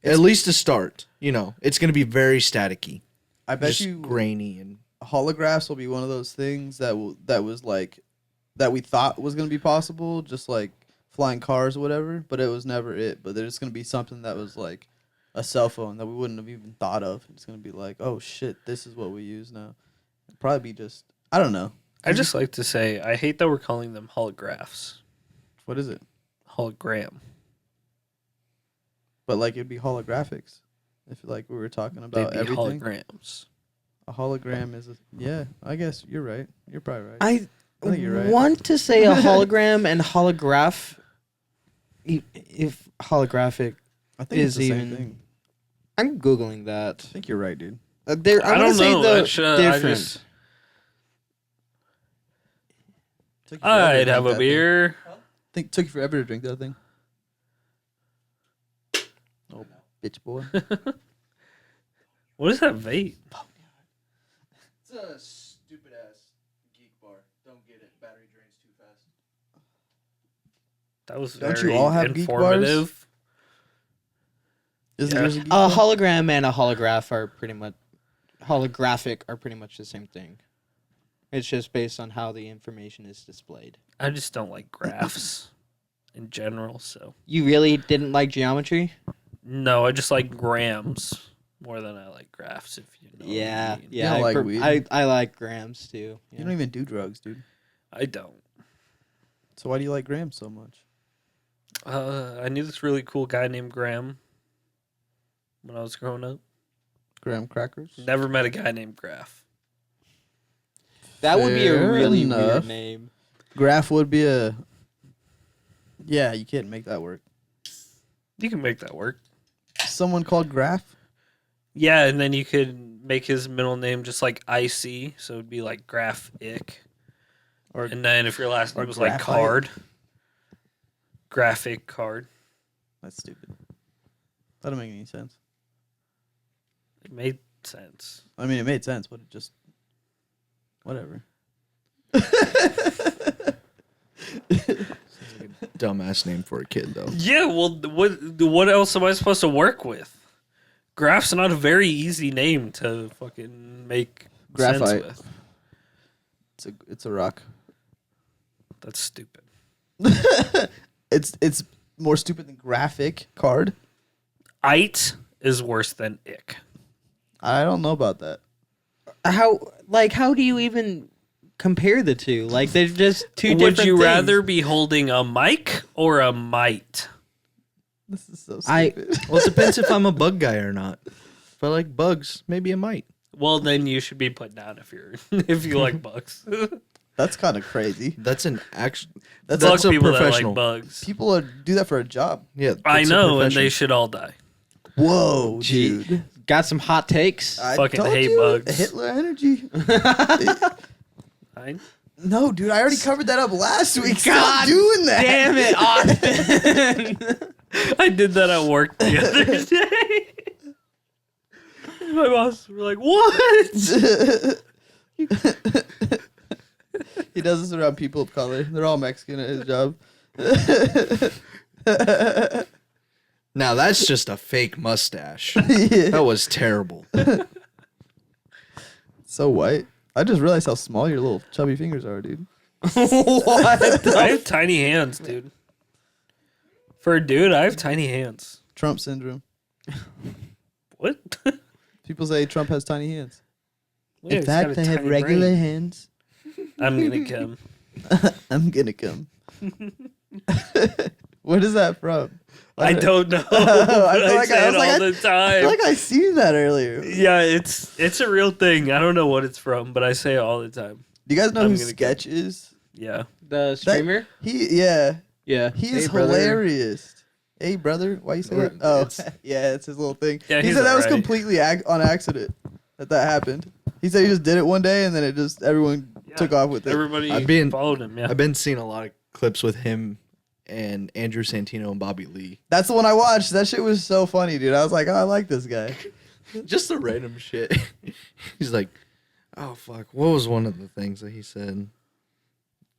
At least to start, it's gonna be very staticky. I bet Just you grainy and holographs will be one of those things that was like that we thought was gonna be possible, just like flying cars or whatever. But it was never it. But there's gonna be something that was like a cell phone that we wouldn't have even thought of. It's gonna be like, oh shit, this is what we use now. It'd probably be just I don't know. I just like to say I hate that we're calling them holographs. What is it? Hologram. But like it'd be holographics. If like we were talking They'd about be everything. holograms. A hologram is yeah. I guess you're right. You're probably right. I think you're right. want to say a hologram and holograph. If holographic, I think is it's the same even- thing. I'm googling that. I think you're right, dude. I I wanna don't say know. the That's, I difference. just Took you forever to I'd drink have a that thing. beer. Think took you forever to drink that thing. Oh, bitch boy. What is that vape? It's a stupid ass geek bar. Don't get it. Battery drains too fast. That was Don't very you all have geek bars? informative. Isn't Yeah. yours a geek A bar? hologram and a holographic are pretty much the same thing. It's just based on how the information is displayed. I just don't like graphs in general, so. You really didn't like geometry? No, I just like grams more than I like graphs, if you know what I mean. Yeah. don't I, like per- weed? I like grams too. Yeah. You don't even do drugs, dude. I don't. So why do you like grams so much? I knew this really cool guy named Graham when I was growing up. Graham crackers? Never met a guy named Graph. That would be a Fair really enough. weird name. Graph would be a. Yeah, you can't make that work. You can make that work. Someone called Graph? Yeah, and then you could make his middle name just like IC, so it'd be like Graph Ick. Or And then if your last or name was like graphite. Card, Graphic Card, that's stupid. That don't make any sense. it made sense. I mean, it made sense, but it just. Whatever. Dumbass name for a kid, though. Yeah, well, what else am I supposed to work with? Graph's not a very easy name to fucking make sense Graphite. with. It's a rock. That's stupid. It's more stupid than graphic card. Ite is worse than ick. I don't know about that. How do you even compare the two? Like they're just two different Would you things. rather be holding a mic or a mite? This is so I- stupid. Well, it depends if I'm a bug guy or not. If I like bugs, maybe I might. Well, then you should be put down if you're if you like bugs. That's kind of crazy. That's an action. Fuck That's a people that professional. like bugs. People do that for a job. Yeah, I that's a know, and profession. they should all die. Whoa, Gee. dude. Got some hot takes? I Fucking told hate you, bugs. Hitler energy. I, No, dude, I already covered that up last week. Stop God doing that. Damn it, Austin! I did that at work the other day. My boss were like, "What?" He does this around people of color. They're all Mexican at his job. Now that's just a fake mustache. Yeah. That was terrible. So white. I just realized how small your little chubby fingers are, dude. What? I have tiny hands, dude. For a dude, I have tiny hands. Trump syndrome. What? People say Trump has tiny hands. Yeah, In he's got fact, a I have tiny regular brain. hands. I'm gonna come. I'm gonna come. What is that from? I don't know. I but feel I like say I it was like, all I the feel time. like I seen that earlier. Yeah, it's a real thing. I don't know what it's from, but I say it all the time. Do you guys know I'm who gonna Sketch is? Yeah. The streamer? Yeah, Yeah. he is Hey, brother. hilarious. Hey, brother, why you say that? Oh, yeah, it's his little thing. Yeah, he he's said that was alright. completely on accident that happened. He said he just did it one day and then it just everyone took off with it. Everybody I've been- followed him. Yeah. I've been seeing a lot of clips with him and Andrew Santino and Bobby Lee. That's the one I watched. That shit was so funny, dude. I was like, oh, I like this guy. Just the random shit. He's like, oh fuck, what was one of the things that he said?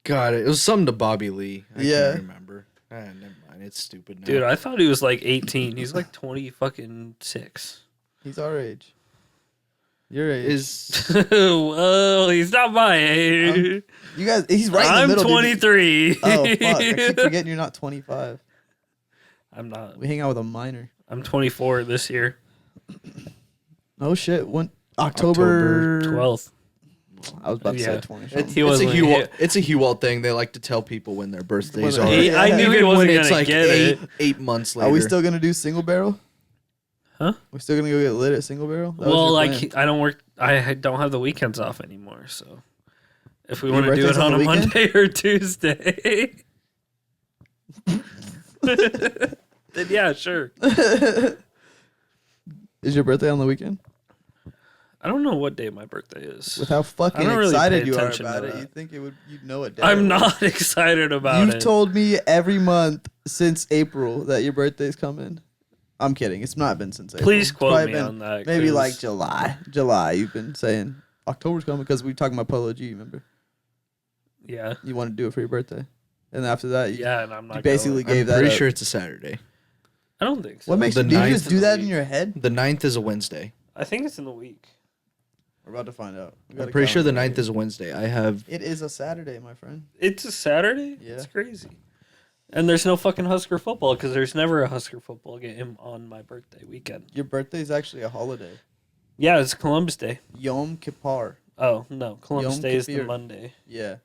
God, it was something to Bobby Lee. I Yeah. can't remember. Never mind. It's stupid now. Dude, I thought he was like 18. He's like 20 fucking 6. He's our age. Your age. is Well, he's not my age. You guys, he's right in I'm the middle. dude. 23. Oh fuck! I keep forgetting you're not 25. I'm not. We hang out with a minor. I'm 24 this year. Oh shit! When October 12th. I was about to Yeah. say 20. He it's a wasn't Hugh. here. It's a Hewalt thing. They like to tell people when their birthdays When are. they're- I knew he Even wasn't when it's gonna like get it. 8 months later. Are we still gonna do single barrel? Huh? We still gonna go get lit at single barrel? That was Well, your like plan. I don't work. I don't have the weekends off anymore. So if we Your want to do it birthday's on on a the weekend? Monday or Tuesday, then yeah, sure. Is your birthday on the weekend? I don't know what day my birthday is. With how fucking I don't really excited pay you are attention to about it, that. you'd think you'd know it. I'm not excited about You've it. told me every month since April that your birthday's coming. I'm kidding. It's not been since April. Please It's quote probably me been on that. Maybe 'cause like July. July. You've been saying October's coming because we were talking about Polo G. Remember? Yeah. You want to do it for your birthday, and after that, you, Yeah, and I'm not you basically going. gave I'm that. pretty up. sure it's a Saturday. I don't think so. What makes The you? Do you 9th just in do the that in week. your head? The 9th is a Wednesday. I think it's in the week. We're about to find out. We got I'm a pretty sure the calendar 9th is a Wednesday. I have. It is a Saturday, my friend. It's a Saturday? Yeah. It's crazy. And there's no fucking Husker football because there's never a Husker football game on my birthday weekend. Your birthday is actually a holiday. Yeah, it's Columbus Day. Yom Kippur. Oh, no. Columbus Yom Day is the Kippur. Monday. Yeah.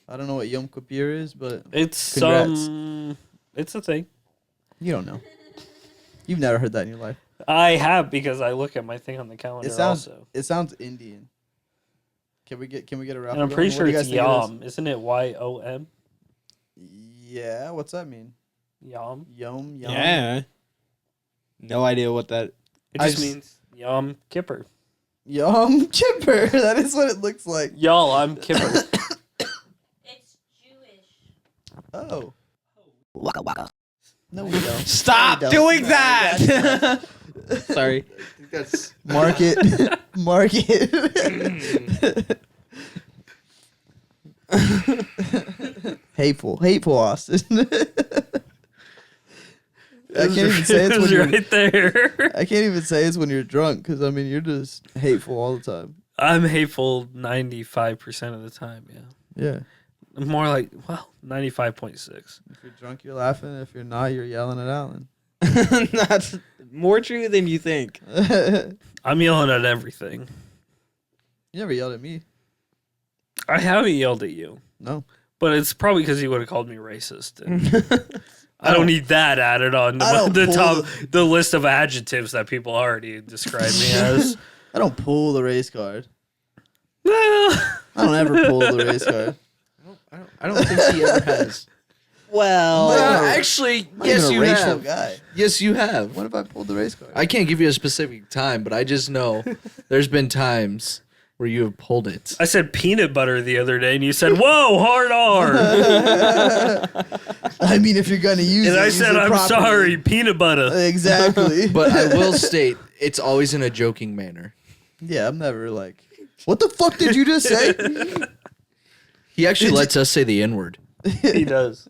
I don't know what Yom Kippur is, but It's Congrats. It's a thing. you don't know. You've never heard that in your life. I have because I look at my thing on the calendar It sounds also. it sounds Indian. Can we get a raffle? And I'm going? pretty What sure do you it's guys think it is? Yom. Isn't it YOM? Yeah, what's that mean? Yom. Yom. Yeah. No idea what that. It I just just- means Yom Kippur. Yom Kippur. That is what it looks like. Y'all, I'm Kippur. It's Jewish. Oh. Waka waka. No, we don't. Stop don't. doing No, that. Sorry. I think that's. Mark it. Mark it. Hateful, Austin. I can't even say it's It when was you're. right there. I can't even say it's when you're drunk because I mean you're just hateful all the time. I'm hateful 95% of the time, yeah. Yeah. More like, 95.6. If you're drunk, you're laughing. If you're not, you're yelling at Alan. That's more true than you think. You I'm yelling at everything. never yelled at me. I haven't yelled at you, No. but it's probably because you would have called me racist. And I don't need that added on I don't the pull top, the list of adjectives that people already describe me as. I don't pull the race card. Well, I don't ever pull the race card. I don't think he ever has. Well, No. Actually, I'm not yes, even a you racial have. guy. Yes, you have. What if I pulled the race card? I can't give you a specific time, but I just know there's been times where you have pulled it. I said peanut butter the other day, and you said, "Whoa, hard R." I mean, if you're gonna use it, And I use said, it "I'm properly." sorry, peanut butter." Exactly. But I will state it's always in a joking manner. yeah, I'm never like, what the fuck did you just say? He actually lets us say the N word. He does.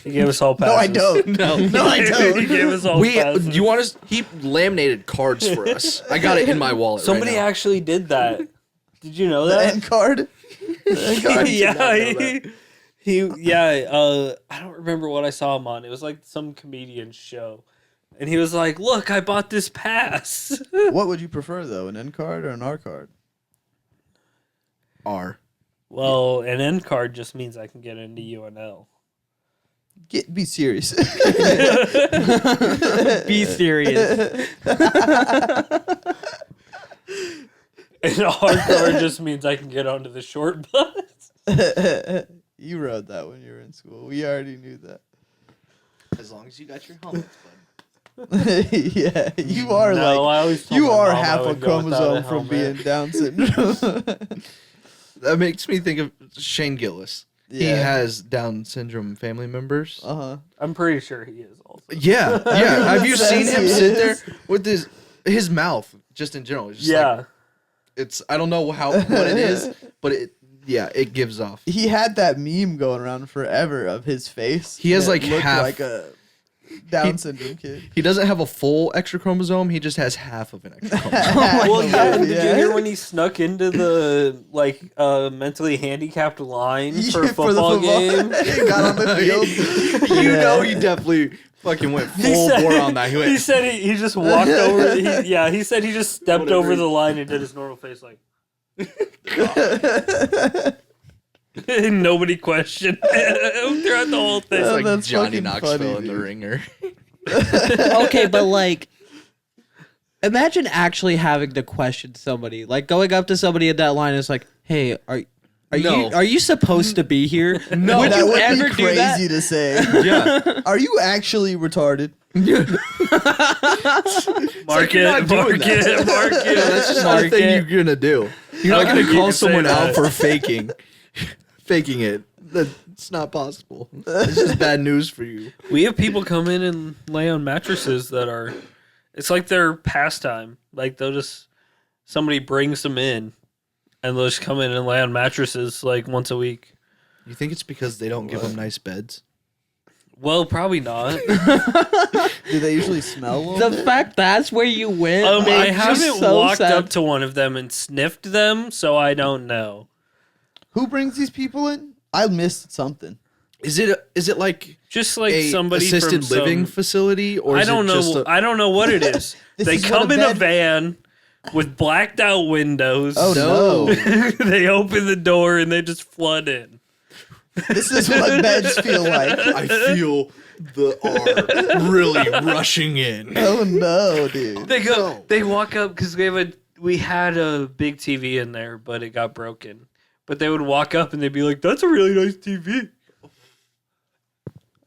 He gave us all passes. No, I don't. No, I He don't. gave us all passes. You want us? He laminated cards for us. I got it in my wallet. Somebody right now. actually did that. Did you know The that? end card. The end card. Yeah, I don't remember what I saw him on. It was like some comedian show. And he was like, "Look, I bought this pass." What would you prefer though, an end card or an R card? R. Well, an N card just means I can get into UNL. Be serious. be serious. An R card just means I can get onto the short bus. You rode that when you were in school. We already knew that. As long as you got your helmet, Yeah, you are No, like I always told you my are mom I half a would go without chromosome a from helmet. being Down syndrome. That makes me think of Shane Gillis. He Yeah. has Down syndrome family members. Uh-huh. I'm pretty sure he is also. Yeah, yeah. Have you seen him Says he sit there is. with his mouth, just in general? It's just Yeah. like, it's I don't know what it is, but it gives off. He had that meme going around forever of his face. He has, that like, looked half- like a Down syndrome kid. He doesn't have a full extra chromosome. He just has half of an extra chromosome. Well, yeah. Did you Yeah. hear when he snuck into the mentally handicapped line for a the football game? He got on the field. You Yeah. know, he definitely fucking went full bore on that. He went, He said he just walked over. He said he just stepped over the line and did his normal face like. And nobody questioned him throughout the whole thing. it's Oh, like that's Johnny fucking Knoxville funny, in The dude. Ringer. Okay, but like, imagine actually having to question somebody, like going up to somebody at that line. And it's like, hey, No. are you supposed to be here? No. would That you would ever be do that? crazy to say. Yeah. Are you actually retarded? Market, not doing that. market. That's just not a thing you're gonna do. You're not How gonna can you call say someone that? out for faking it. That's not possible. It's just bad news for you. We have people come in and lay on mattresses that are. It's like their pastime. Like they'll just somebody brings them in, and they'll just come in and lay on mattresses like once a week. You think it's because they don't give them nice beds? Well, probably not. Do they usually smell a little The bit? fact that's where you went. I makes haven't me so walked sad. up to one of them and sniffed them, so I don't know. Who brings these people in? I missed something. Is it like Just like a somebody assisted from living some, facility, or I is don't it know. just a, I don't know what it is. This They is what come a in a bed- van with blacked out windows. Oh no! They open the door and they just flood in. This is what beds feel like. I feel the R really rushing in. Oh no, dude. They go. They walk up because we had a big TV in there, but it got broken. But they would walk up and they'd be like, "That's a really nice TV."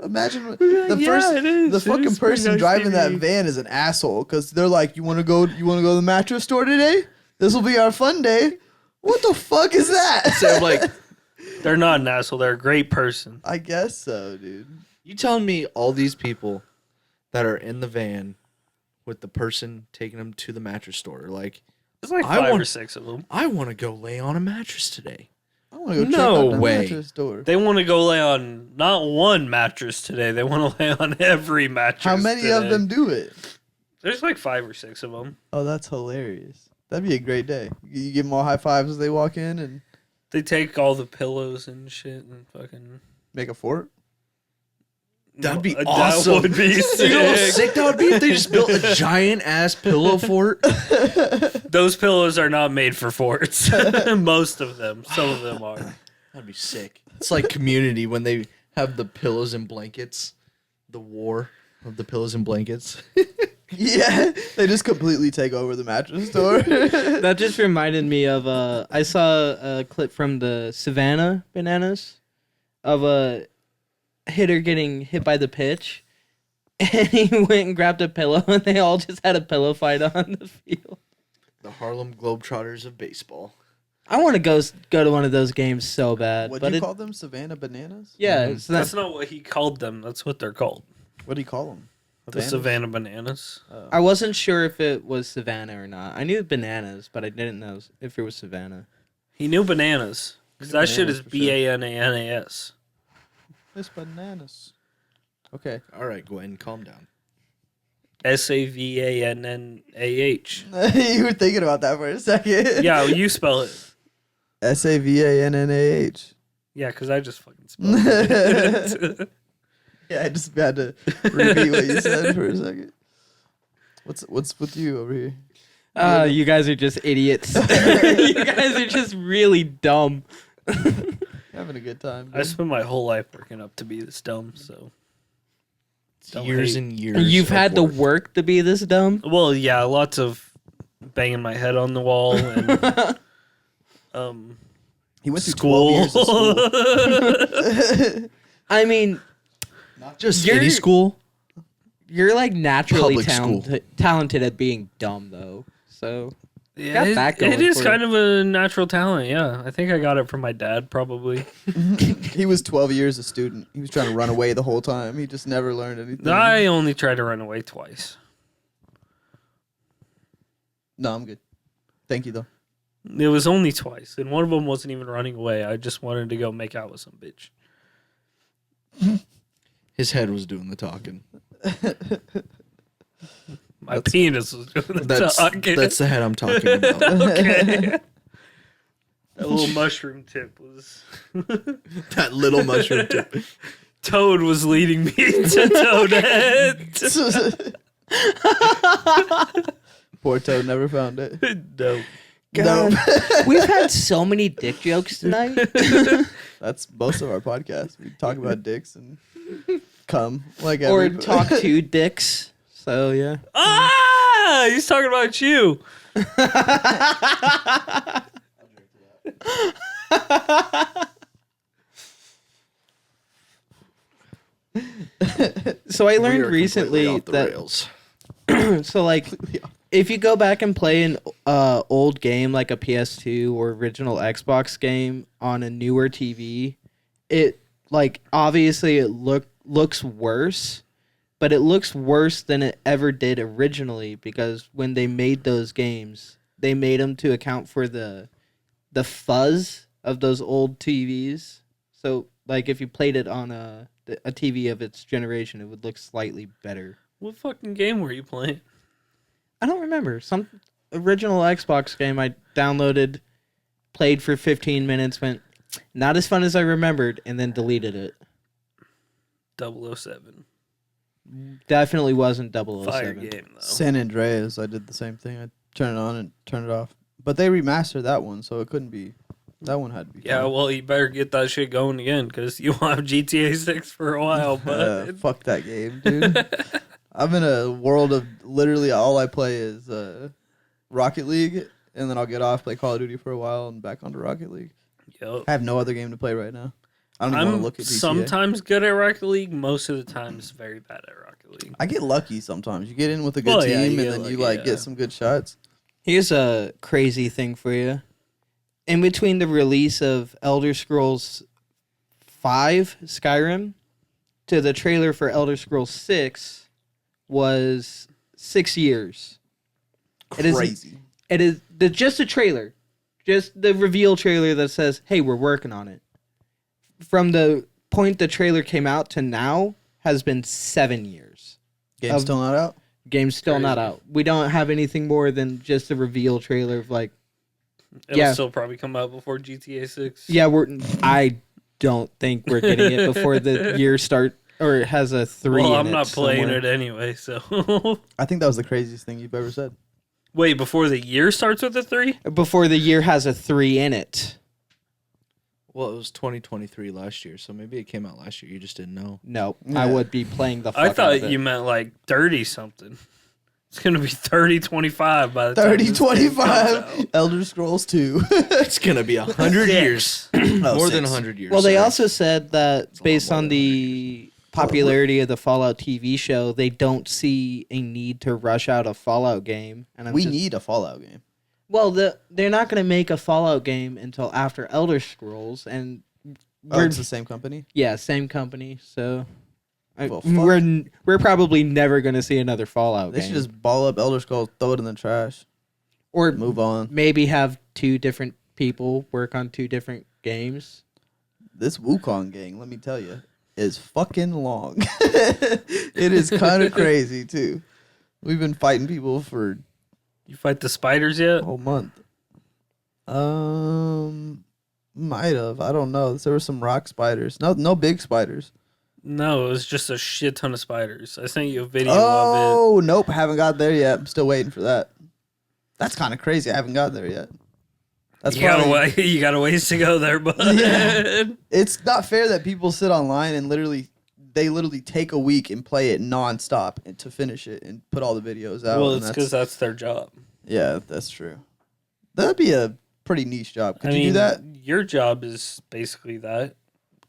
Imagine Yeah, it is. the It fucking is pretty person nice driving that TV. van is an asshole because they're like, you want to go to the mattress store today? This will be our fun day. What the fuck is that? So I'm like, They're not an asshole. They're a great person. I guess so, dude. you telling me all these people that are in the van with the person taking them to the mattress store are like, There's like I 5 or want- 6 of them. I want to go lay on a mattress today. I want to go check No out the way. mattress store. They want to go lay on not one mattress today. They want to lay on every mattress. How many of today. them do it? There's like 5 or 6 of them. Oh, that's hilarious. That'd be a great day. You give them all high fives as they walk in and They take all the pillows and shit and fucking. make a fort. That'd be That awesome. would be You know how sick. sick that would be if they just built a giant ass pillow fort? Those pillows are not made for forts. Most of them. Some of them are. That'd be sick. It's like Community when they have the pillows and blankets, the war of the pillows and blankets. Yeah, they just completely take over the mattress store. That just reminded me of I saw a clip from the Savannah Bananas of a hitter getting hit by the pitch, and he went and grabbed a pillow, and they all just had a pillow fight on the field. The Harlem Globetrotters of baseball. I want to go to one of those games so bad. What but do you it- call them? Savannah Bananas? Yeah, so That's that's not what he called them. That's what they're called. What do you call them? The Savannah Bananas. I wasn't sure if it was Savannah or not. I knew bananas, but I didn't know if it was Savannah. He knew bananas. Because that shit is Bananas, for sure. Bananas. It's bananas. Okay. All right, Gwen, calm down. Savannah. You were thinking about that for a second. Yeah, you spell it. Savannah. Yeah, because I just fucking spelled it. Yeah, I just had to repeat what you said for a second. What's with you over here? You guys are just idiots. You guys are just really dumb. Having a good time. I spent my whole life working up to be this dumb, so. Don't Years hate. and years. You've of had to work. work to be this dumb. Well, yeah, lots of banging my head on the wall and He went through school. 12 years of school. I mean, Not just You're- city school. you're like naturally Public school. talented at being dumb, though. So Yeah, Got that it going is for kind of a natural talent. Yeah, I think I got it from my dad, probably. He was 12 years a student. He was trying to run away the whole time. He just never learned anything. I only tried to run away twice. No, I'm good. Thank you, though. It was only twice, and one of them wasn't even running away. I just wanted to go make out with some bitch. His head was doing the talking. My penis was doing the That's talking. the head I'm talking about. Okay. That little mushroom tip was. That little mushroom tip. Toad was leading me to Toadette. Poor Toad never found it. No. God, we've had so many dick jokes tonight. That's most of our podcast. We talk about dicks and cum. Like Or every- talk to dicks. So yeah. Ah! He's talking about you. So I We learned are recently completely off the that rails. so like if you go back and play an old game like a PS2 or original Xbox game on a newer TV, it like obviously it looks worse, but it looks worse than it ever did originally because when they made those games, they made them to account for the fuzz of those old TVs. So like if you played it on a TV of its generation, it would look slightly better. What fucking game were you playing? I don't remember. Some original Xbox game I downloaded, played for 15 minutes, went not as fun as I remembered, and then deleted it. 007. Definitely wasn't Fire 007. game though. San Andreas, I did the same thing. I turned it on and turned it off. But they remastered that one, so it couldn't be. That one had to be. Yeah, fine. well, you better get that shit going again because you won't have GTA 6 for a while. But Fuck that game, dude. I'm in a world of literally all I play is Rocket League, and then I'll get off, play Call of Duty for a while, and back onto Rocket League. Yup. I have no other game to play right now. I don't even want I'm to look at GTA. sometimes good at Rocket League. Most of the time, very bad at Rocket League. I get lucky sometimes. You get in with a good Well, yeah, team, you and get then you lucky, like yeah. get some good shots. Here's a crazy thing for you. In between the release of Elder Scrolls 5 Skyrim to the trailer for Elder Scrolls 6 was 6 years. Crazy. It is just a trailer. Just the reveal trailer that says, "Hey, we're working on it." From the point the trailer came out to now has been 7 years. Game's Of- still not out. Game's still not Crazy. out. We don't have anything more than just a reveal trailer of like, It'll yeah. still probably come out before GTA 6. yeah, I don't think we're getting it before the year start or it has a 3 Well, in I'm it not playing somewhere. it anyway, so. I think that was the craziest thing you've ever said. Wait, before the year starts with a 3? Before the year has a 3 in it. Well, it was 2023 last year, so maybe it came out last year. You just didn't know. No, Yeah. I would be playing the fuck I out thought of it. you meant like 30 something. It's going to be 3025 by the time 30, this game comes 25, out. Elder Scrolls 2. It's gonna be 100 years, more than 6. 100 years. Well, they sorry. also said that It's a lot based more on than the popularity of the Fallout TV show, they don't see a need to rush out a Fallout game. And We need a Fallout game. Well, they're not going to make a Fallout game until after Elder Scrolls, and Oh, it's the same company? yeah, same company. So Well, fuck. we're probably never going to see another Fallout They game. should just ball up Elder Scrolls, throw it in the trash, or move on. maybe have 2 different people work on 2 different games. This Wukong gang, let me tell you, is fucking long. It is kind of crazy, too. We've been fighting people for You fight the spiders yet? a whole month. Might have. I don't know. There were some rock spiders. No big spiders. No, it was just a shit ton of spiders. I sent you a video of Oh, nope. Haven't got there yet. I'm still waiting for that. That's kind of crazy. I haven't got there yet. it. That's You got, probably, you got a ways to go there, bud. Yeah. It's not fair that people sit online and they literally take a week and play it nonstop and to finish it and put all the videos out. Well, and it's because that's their job. yeah, that's true. That'd be a pretty niche job. Could I you mean, do that? Your job is basically that,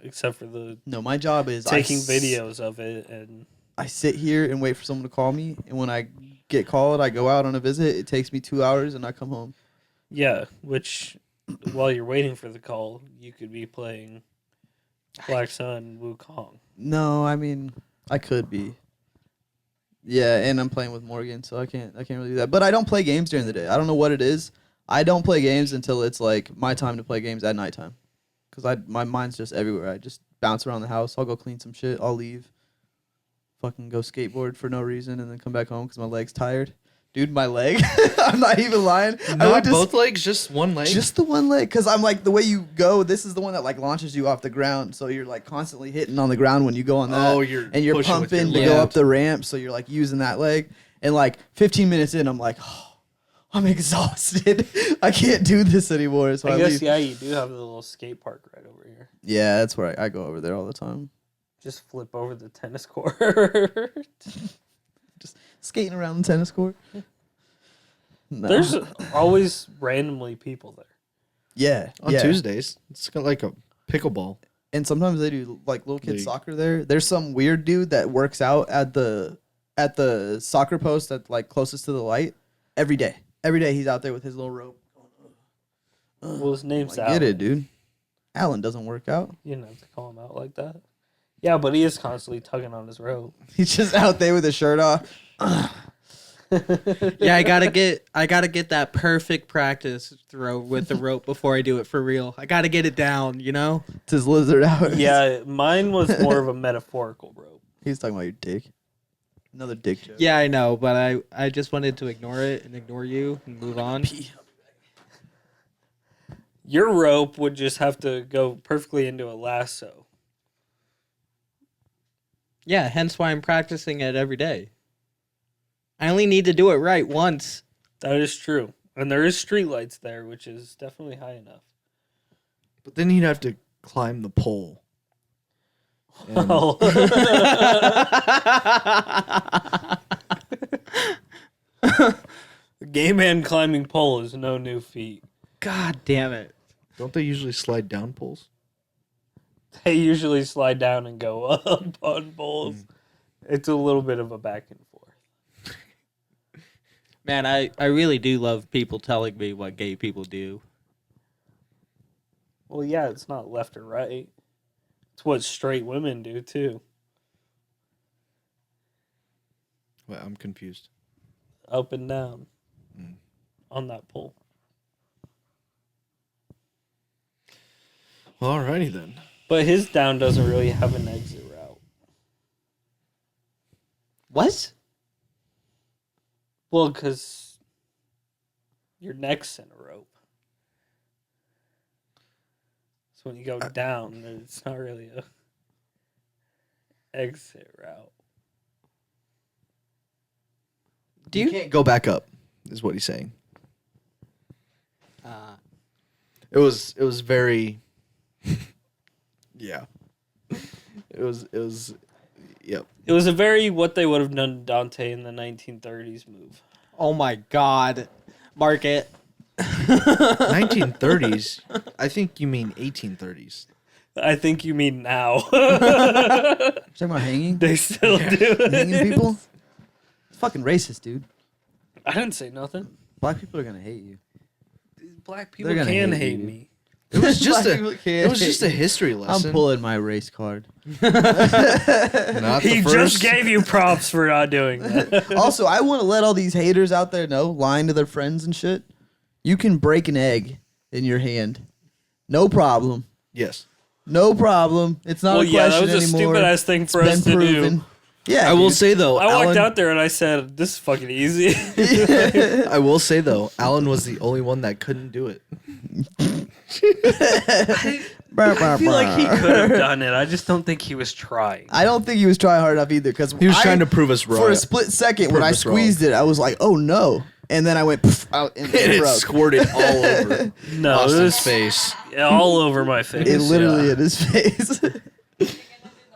except for the No, my job is taking videos of it and I sit here and wait for someone to call me, and when I get called, I go out on a visit. It takes me 2 hours, and I come home. yeah. Which, while you're waiting for the call, you could be playing Black Sun Wukong. No, I mean I could be. Yeah, and I'm playing with Morgan, so I can't really do that. But I don't play games during the day. I don't know what it is. I don't play games until it's like my time to play games at nighttime, because my mind's just everywhere. I just bounce around the house. I'll go clean some shit. I'll leave. Fucking go skateboard for no reason, and then come back home because my leg's tired. Dude, my leg. I'm not even lying. I Not went to both legs, just one leg. Just the one leg, because I'm like, the way you go, this is the one that like launches you off the ground, so you're like constantly hitting on the ground when you go on that. Oh, you're and you're pushing with your pumping to leg. go up the ramp, so you're like using that leg. And like 15 minutes in, I'm like, oh, I'm exhausted. I can't do this anymore. So I, I guess, leave. yeah, you do have the little skate park right over here. Yeah, that's where I go over there all the time. Just flip over the tennis court. Just skating around the tennis court. No. There's always randomly people there. yeah on yeah. Tuesdays. It's kind of like a pickleball. and sometimes they do like little kid League. soccer there. There's some weird dude that works out at the soccer post that's like closest to the light every day. Every day he's out there with his little rope. Well, his name's I Alan. get it, dude. Alan doesn't work out. You didn't have to call him out like that. Yeah, but he is constantly tugging on his rope. He's just out there with his shirt off. Yeah, I gotta get that perfect practice throw with the rope before I do it for real. I gotta get it down, you know? It's his lizard out. Yeah, mine was more of a metaphorical rope. He's talking about your dick. Another dick joke. Yeah, I know, but I just wanted to ignore it and ignore you and move on. Your rope would just have to go perfectly into a lasso. Yeah, hence why I'm practicing it every day. I only need to do it right once. That is true. And there is streetlights there, which is definitely high enough. But then you'd have to climb the pole. And Oh. Gay man climbing pole is no new feat. God damn it. don't they usually slide down poles? They usually slide down and go up on poles. It's a little bit of a back and forth. Man, I really do love people telling me what gay people do. Well, yeah, it's not left or right. It's what straight women do, too. Well, I'm confused. Up and down Mm. on that pole. Well, alrighty then. But his down doesn't really have an exit route. What? Well, because your neck's in a rope. So when you go down, it's not really a exit route. Do You you? can't go back up, is what he's saying. Uh, It was very yeah. It was yep. It was a very what they would have done to Dante in the 1930s move. oh my god. Mark it. 1930s. I think you mean 1830s. I think you mean now. Talking about hanging? They still do Hanging it. people? It's fucking racist, dude. I didn't say nothing. Black people are gonna hate you. Black They're people gonna can hate hate you. me. It was just Black people a can't it was just a hate history lesson. I'm pulling my race card. Not the He first. just gave you props for not doing that. Also, I want to let all these haters out there know, lying to their friends and shit, you can break an egg in your hand. No problem. Yes. No problem. It's not Well, a yeah, that question was a anymore. stupid ass thing for It's us to been do. proven. Yeah, I will dude. say though, I walked Alan, out there and I said, "This is fucking easy." I will say though, Alan was the only one that couldn't do it. I feel like he could have done it. I just don't think he was trying. I don't think he was trying hard enough either, because He was trying to prove us wrong. For a split second, when Prove I us wrong. squeezed it, I was like, "Oh no!" And then I went poof, out and and it it broke. squirted all over No, it Austin's was face. all over my face. It literally yeah. hit his face. You're gonna do the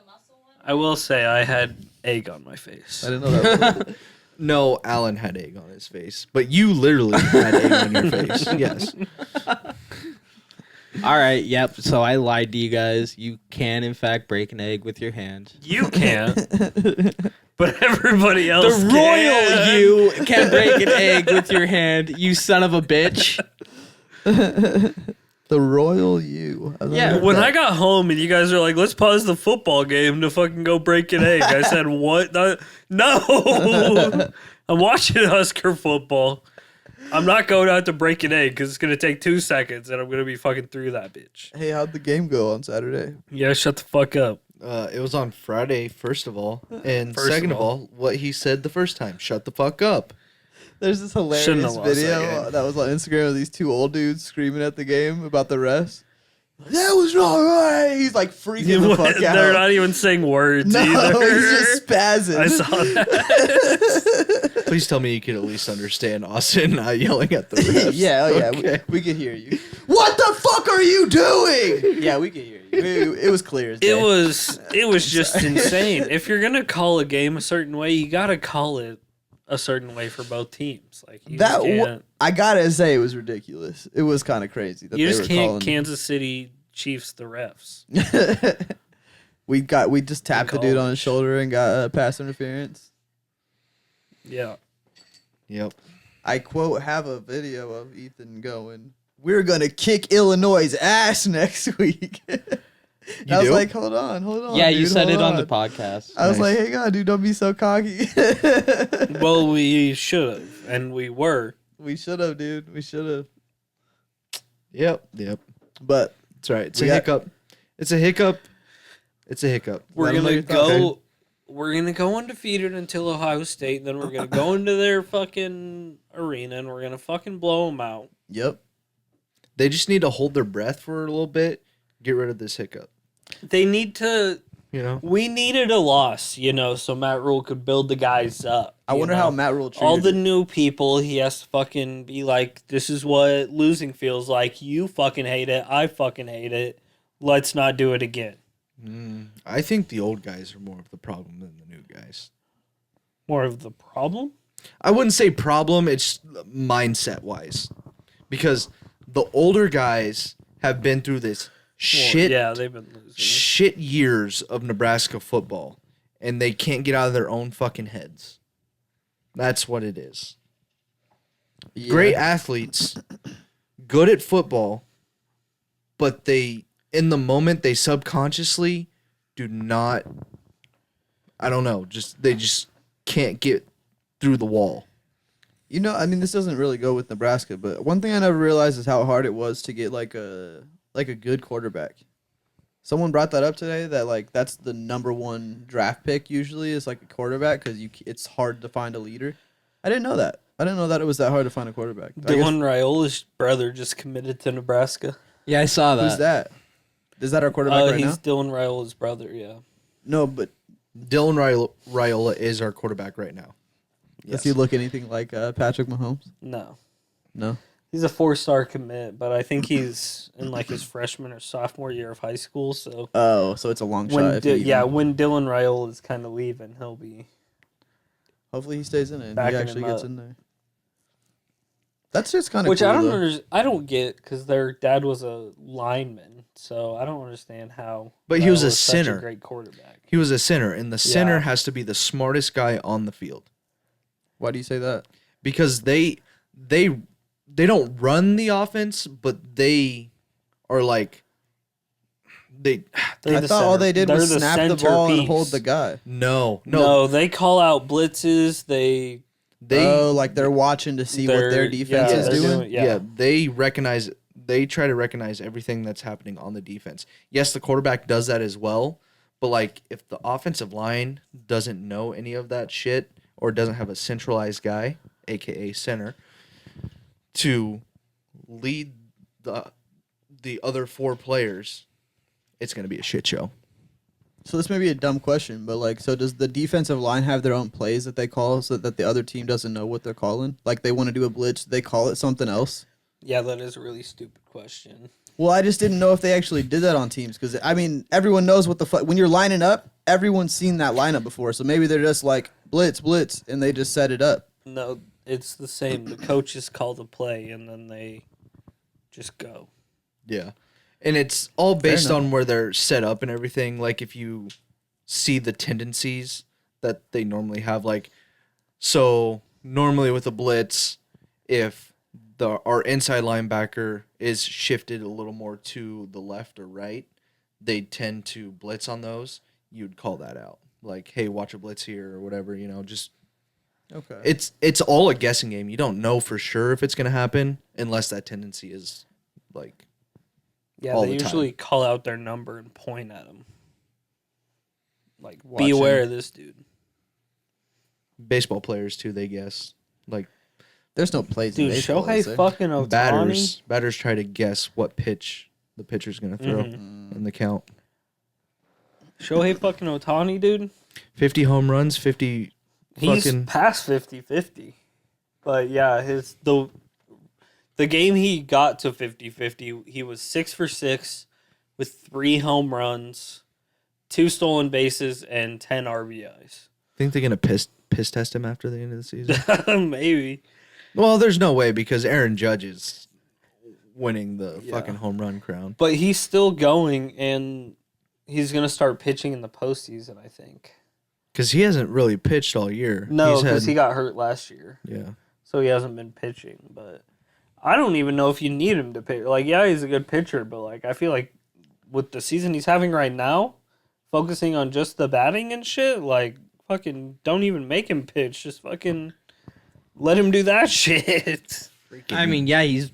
muscle one? I will say I had egg on my face. I didn't know that. Was No, Alan had egg on his face, but you literally had egg on your face. Yes. All right, yep. So I lied to you guys. You can, in fact, break an egg with your hand. You can't, but everybody else The can. royal you can break an egg with your hand, you son of a bitch. the royal you. I Yeah, love When that. I got home and you guys were like, "Let's pause the football game to fucking go break an egg," I said, "What? No, I'm watching Husker football. I'm not going out to break an egg because it's gonna take 2 seconds and I'm gonna be fucking through that bitch." Hey, how'd the game go on Saturday? Yeah, shut the fuck up. It was on Friday, first of all. And First second of of all, what he said the first time, shut the fuck up. There's this Shouldn't hilarious have lost that video game. that was on Instagram of these two old dudes screaming at the game about the refs. That was not right. He's like freaking the fuck out. They're not even saying words no, either. he's just spazzing. I saw that. Please tell me you can at least understand Austin not yelling at the refs. yeah, oh yeah, Okay. we can hear you. What the fuck are you doing? Yeah, we can hear you. It was clear as day. It was just insane. If you're gonna call a game a certain way, you gotta call it a certain way for both teams. Like you that. just can't, I gotta say, it was ridiculous. It was kind of crazy that you they just were can't calling. Kansas City Chiefs the refs. we just tapped the dude on his college. shoulder and got pass interference. Yeah. Yep. I quote have a video of Ethan going, "We're gonna kick Illinois' ass next week." I was do? like, hold on. Yeah, you dude, said hold it on the podcast. I was Nice. like, hey God, dude, don't be so cocky. Well, we should have, and we were. We should have, dude. We should have. Yep. But That's right. It's We a got- hiccup. It's a hiccup. It's a hiccup. We're Let 'em know gonna your thoughts. go. We're gonna go undefeated until Ohio State. Then we're gonna go into their fucking arena and we're gonna fucking blow them out. yep. They just need to hold their breath for a little bit. Get rid of this hiccup. They need to. You know. We needed a loss, so Matt Rule could build the guys up. I you wonder know? how Matt Rule treated all the it. new people. He has to fucking be like, "This is what losing feels like. You fucking hate it. I fucking hate it. Let's not do it again." I think the old guys are more of the problem than the new guys. More of the problem. I wouldn't say problem. It's mindset wise, because the older guys have been through this shit. Well, yeah, they've been losing. Shit years of Nebraska football, and they can't get out of their own fucking heads. That's what it is. Yeah. Great athletes, good at football, but they, in the moment, they subconsciously do not. I don't know. They just can't get through the wall. You know, I mean, this doesn't really go with Nebraska, but one thing I never realized is how hard it was to get like a good quarterback. Someone brought that up today that like that's the number one draft pick usually is like a quarterback because it's hard to find a leader. I didn't know that. I didn't know that it was that hard to find a quarterback. I guess- Dylan Raiola's brother just committed to Nebraska. Yeah, I saw that. Who's that? Is that our quarterback right He's now? Dylan Raiola's brother. Yeah. No, but Dylan Raiola is our quarterback right now. does he look anything like Patrick Mahomes? No. No. He's a 4-star commit, but I think he's in like his freshman or sophomore year of high school. So Oh, so it's a long when shot. if he even- when Dylan Raiola is kind of leaving, he'll be. Hopefully he stays in it and he Backing actually him gets up. in there. That's just kind of Which cool, I don't though. I don't get because their dad was a lineman, so I don't understand how. But he was a Raiola is such center. great quarterback. He was a center, and the center Yeah. has to be the smartest guy on the field Why do you say that? because they don't run the offense, but they are like they. They're I the thought all center. they did They're was the snap the ball and centerpiece. hold the guy. No, They call out blitzes. They Like they're watching to see what their they're- defense yeah, is they're doing. doing- yeah. They recognize. They try to recognize everything that's happening on the defense. Yes, the quarterback does that as well, but like if the offensive line doesn't know any of that shit or doesn't have a centralized guy, aka center, to lead the other four players, it's gonna be a shit show. So this may be a dumb question, but like, so does the defensive line have their own plays that they call so that the other team doesn't know what they're calling? Like they want to do a blitz, they call it something else. Yeah, that is a really stupid question. Well, I just didn't know if they actually did that on teams because I mean, everyone knows what the fuck when you're lining up. Everyone's seen that lineup before, so maybe they're just like blitz, and they just set it up. No, it's the same. The coaches call the play and then they just go. Yeah. And it's all based enough. on where they're set up and everything. Like if you see the tendencies that they normally have, like so normally with a blitz, if our inside linebacker is shifted a little more to the left or right, they tend to blitz on those. You'd call that out. Like, hey, watch a blitz here or whatever, just Okay. it's all a guessing game. You don't know for sure if it's gonna happen unless that tendency is like Yeah, all they the time. usually call out their number and point at them. Like, Watch be aware him. of this dude. baseball players too, they guess. Like There's no plays. in Dude, baseball, is Shohei there? fucking Otani. batters try to guess what pitch the pitcher's gonna throw Mhm. in the count. Shohei fucking Otani, dude. 50 home runs, 50 He's fucking past 50-50. But yeah, the game he got to 50-50, he was 6 for 6 with 3 home runs, 2 stolen bases, and 10 RBIs. think they're gonna piss test him after the end of the season. Maybe. Well, there's no way because Aaron Judge is winning the fucking home run crown. But he's still going, and he's gonna start pitching in the postseason, I think. Because he hasn't really pitched all year. No, He's because had- he got hurt last year, Yeah. so he hasn't been pitching. But I don't even know if you need him to pitch. Like, yeah, he's a good pitcher, but like, I feel like with the season he's having right now, focusing on just the batting and shit, like, fucking don't even make him pitch. Just fucking let him do that shit. I mean, yeah, he's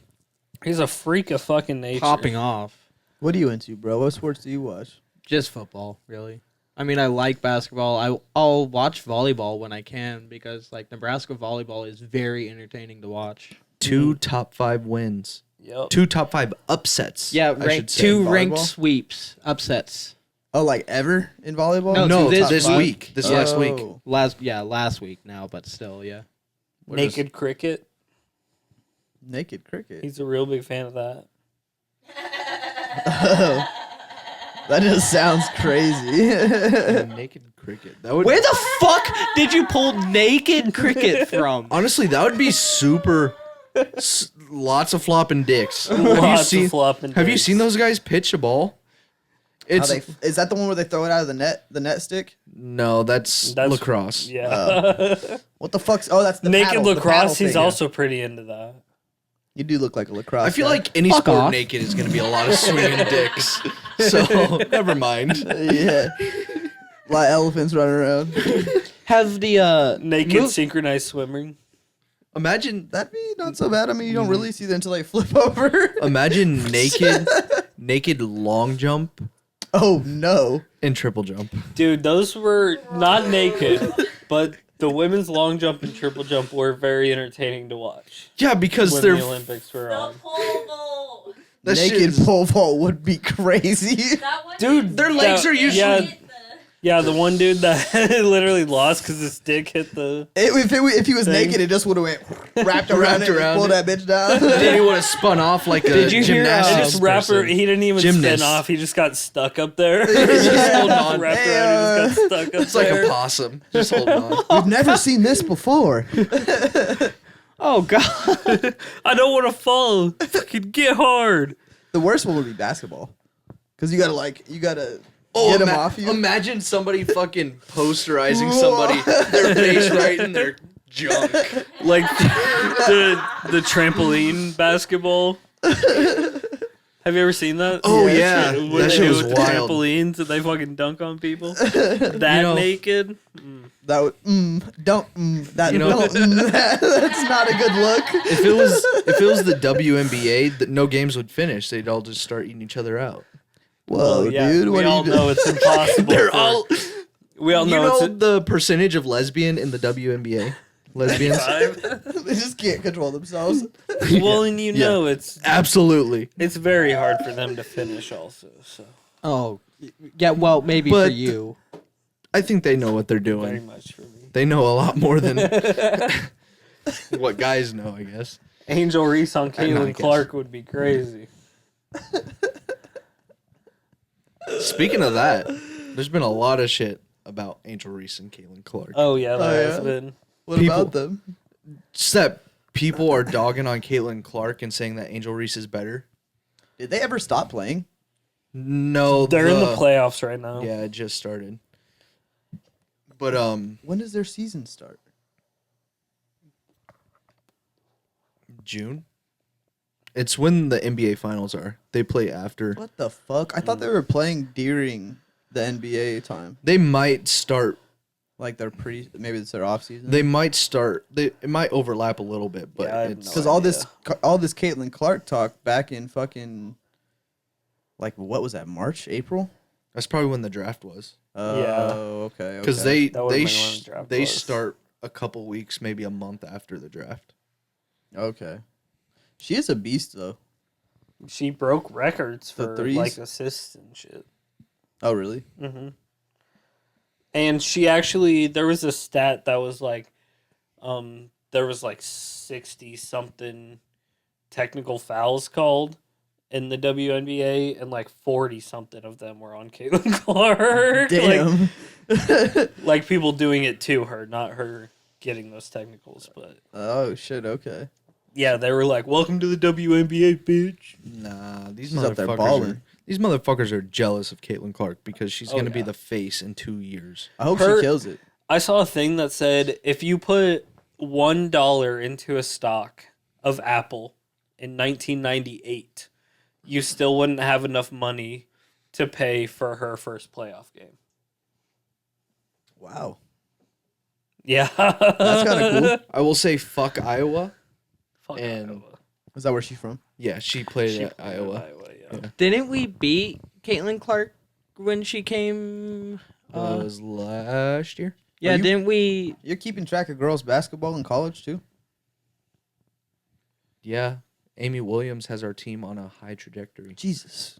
He's a freak of fucking nature. popping off. What are you into, bro? What sports do you watch? Just football, really. I mean, I like basketball. I'll watch volleyball when I can because, like, Nebraska volleyball is very entertaining to watch. 2 top 5 wins. Yep. 2 top 5 upsets. Yeah, I rank, should say. 2 ranked volleyball? sweeps, upsets. Oh, like ever in volleyball? No, No, this this week. week. This last week. Oh. Last week now, but still, yeah. Naked cricket. Naked cricket. He's a real big fan of that. That just sounds crazy. Naked cricket. That would Where the fuck did you pull naked cricket from? honestly, that would be super. Lots of flopping dicks. Have you Lots of seen? flopping Have you dicks. seen those guys pitch a ball? How It's is that the one where they throw it out of the net stick? no, that's lacrosse. Yeah. What the fuck's? Oh, that's the Naked paddle, the paddle lacrosse, he's thing. also pretty into that. You do look like a lacrosse. I feel guy. like any Fuck sport off. naked is going to be a lot of swinging dicks. So never mind. yeah, a lot of elephants running around. Have the Naked move- synchronized swimming. Imagine That'd be not so bad. I mean, you don't really see them until they flip over. Imagine naked long jump Oh no! and triple jump. Dude, those were not naked, but the women's long jump and triple jump were very entertaining to watch Yeah, because when they're the Olympics were The on. pole vault. that shit Naked is- pole vault would be crazy. That one. Dude, Their legs are usually- Yeah, Hit the- yeah, the one dude that literally lost because his dick hit the... If he was Thing. naked, it just would have went wrapped around it, and around pulled it. that bitch down. Then he would have spun off like a Did you hear, gymnastics This rapper, person. he didn't even Gymnast. spin off. He just got stuck up there. He just holding on. Wrapped around, he just got stuck up It's like there. a possum. Just hold on. We've never seen this before. Oh god. I don't want to fall. Fucking get hard. The worst one would be basketball, because you gotta get them off you. Imagine somebody fucking posterizing somebody, their face right in their junk. Like the trampoline basketball. Have you ever seen that? Oh, yeah. When That they shit do was with the wild. trampolines and they fucking dunk on people. That know- naked. That would that's not a good look. If it was the WNBA, no games would finish. They'd all just start eating each other out. Whoa, Yeah, dude, what we are all you know it's impossible. They're for- all. we all You know, know it's the percentage of lesbian in the WNBA? Lesbians? They just can't control themselves. well, and you know it's Absolutely. very hard for them to finish also. So Oh, yeah. Well, maybe for But- you. I think they know what they're very doing. much for me. They know a lot more than what guys know, I guess. Angel Reese on I know, I Caitlin guess. Clark would be crazy. Speaking of that, there's been a lot of shit about Angel Reese and Caitlin Clark. Oh yeah, there Oh, has yeah? been. What People- about them? Just that people are dogging on Caitlin Clark and saying that Angel Reese is better. Did they ever stop playing? No, They're in the playoffs right now. Yeah, it just started. But When does their season start? June. It's when the NBA finals are. They play after. What the fuck? I thought they were playing during the NBA time. They might start. Like maybe it's their off season. They might start. It might overlap a little bit, but Yeah, I have it's no Because all this Caitlin Clark talk back in fucking like what was that, March, April? that's probably when the draft was. Oh, okay. Because okay. That would've been when the draft they was. start a couple weeks, maybe a month after the draft. Okay. She is a beast though. She broke records The for threes? like assists and shit. Oh really? hmm And she actually, there was a stat that was like, there was like 60 something technical fouls called in the WNBA, and like 40 something of them were on Caitlin Clark. Damn. Like people doing it to her, not her getting those technicals. But Oh shit. Okay. Yeah, they were like, "Welcome to the WNBA, bitch." Nah, these She's up there motherfuckers balling. are, these motherfuckers are jealous of Caitlin Clark because she's Oh, gonna be yeah. the face in 2 years. I hope Her- she kills it. I saw a thing that said if you put $1 into a stock of Apple in 1998, you still wouldn't have enough money to pay for her first playoff game. Wow. Yeah, That's kinda cool. I will say fuck Iowa. Fuck And- Iowa. Is that where she's from? Yeah, she played She at played Iowa. yeah. Didn't we beat Caitlin Clark when she came? Was last year. Yeah, you- didn't we? You're keeping track of girls basketball in college too? Yeah, Amy Williams has our team on a high trajectory. Jesus.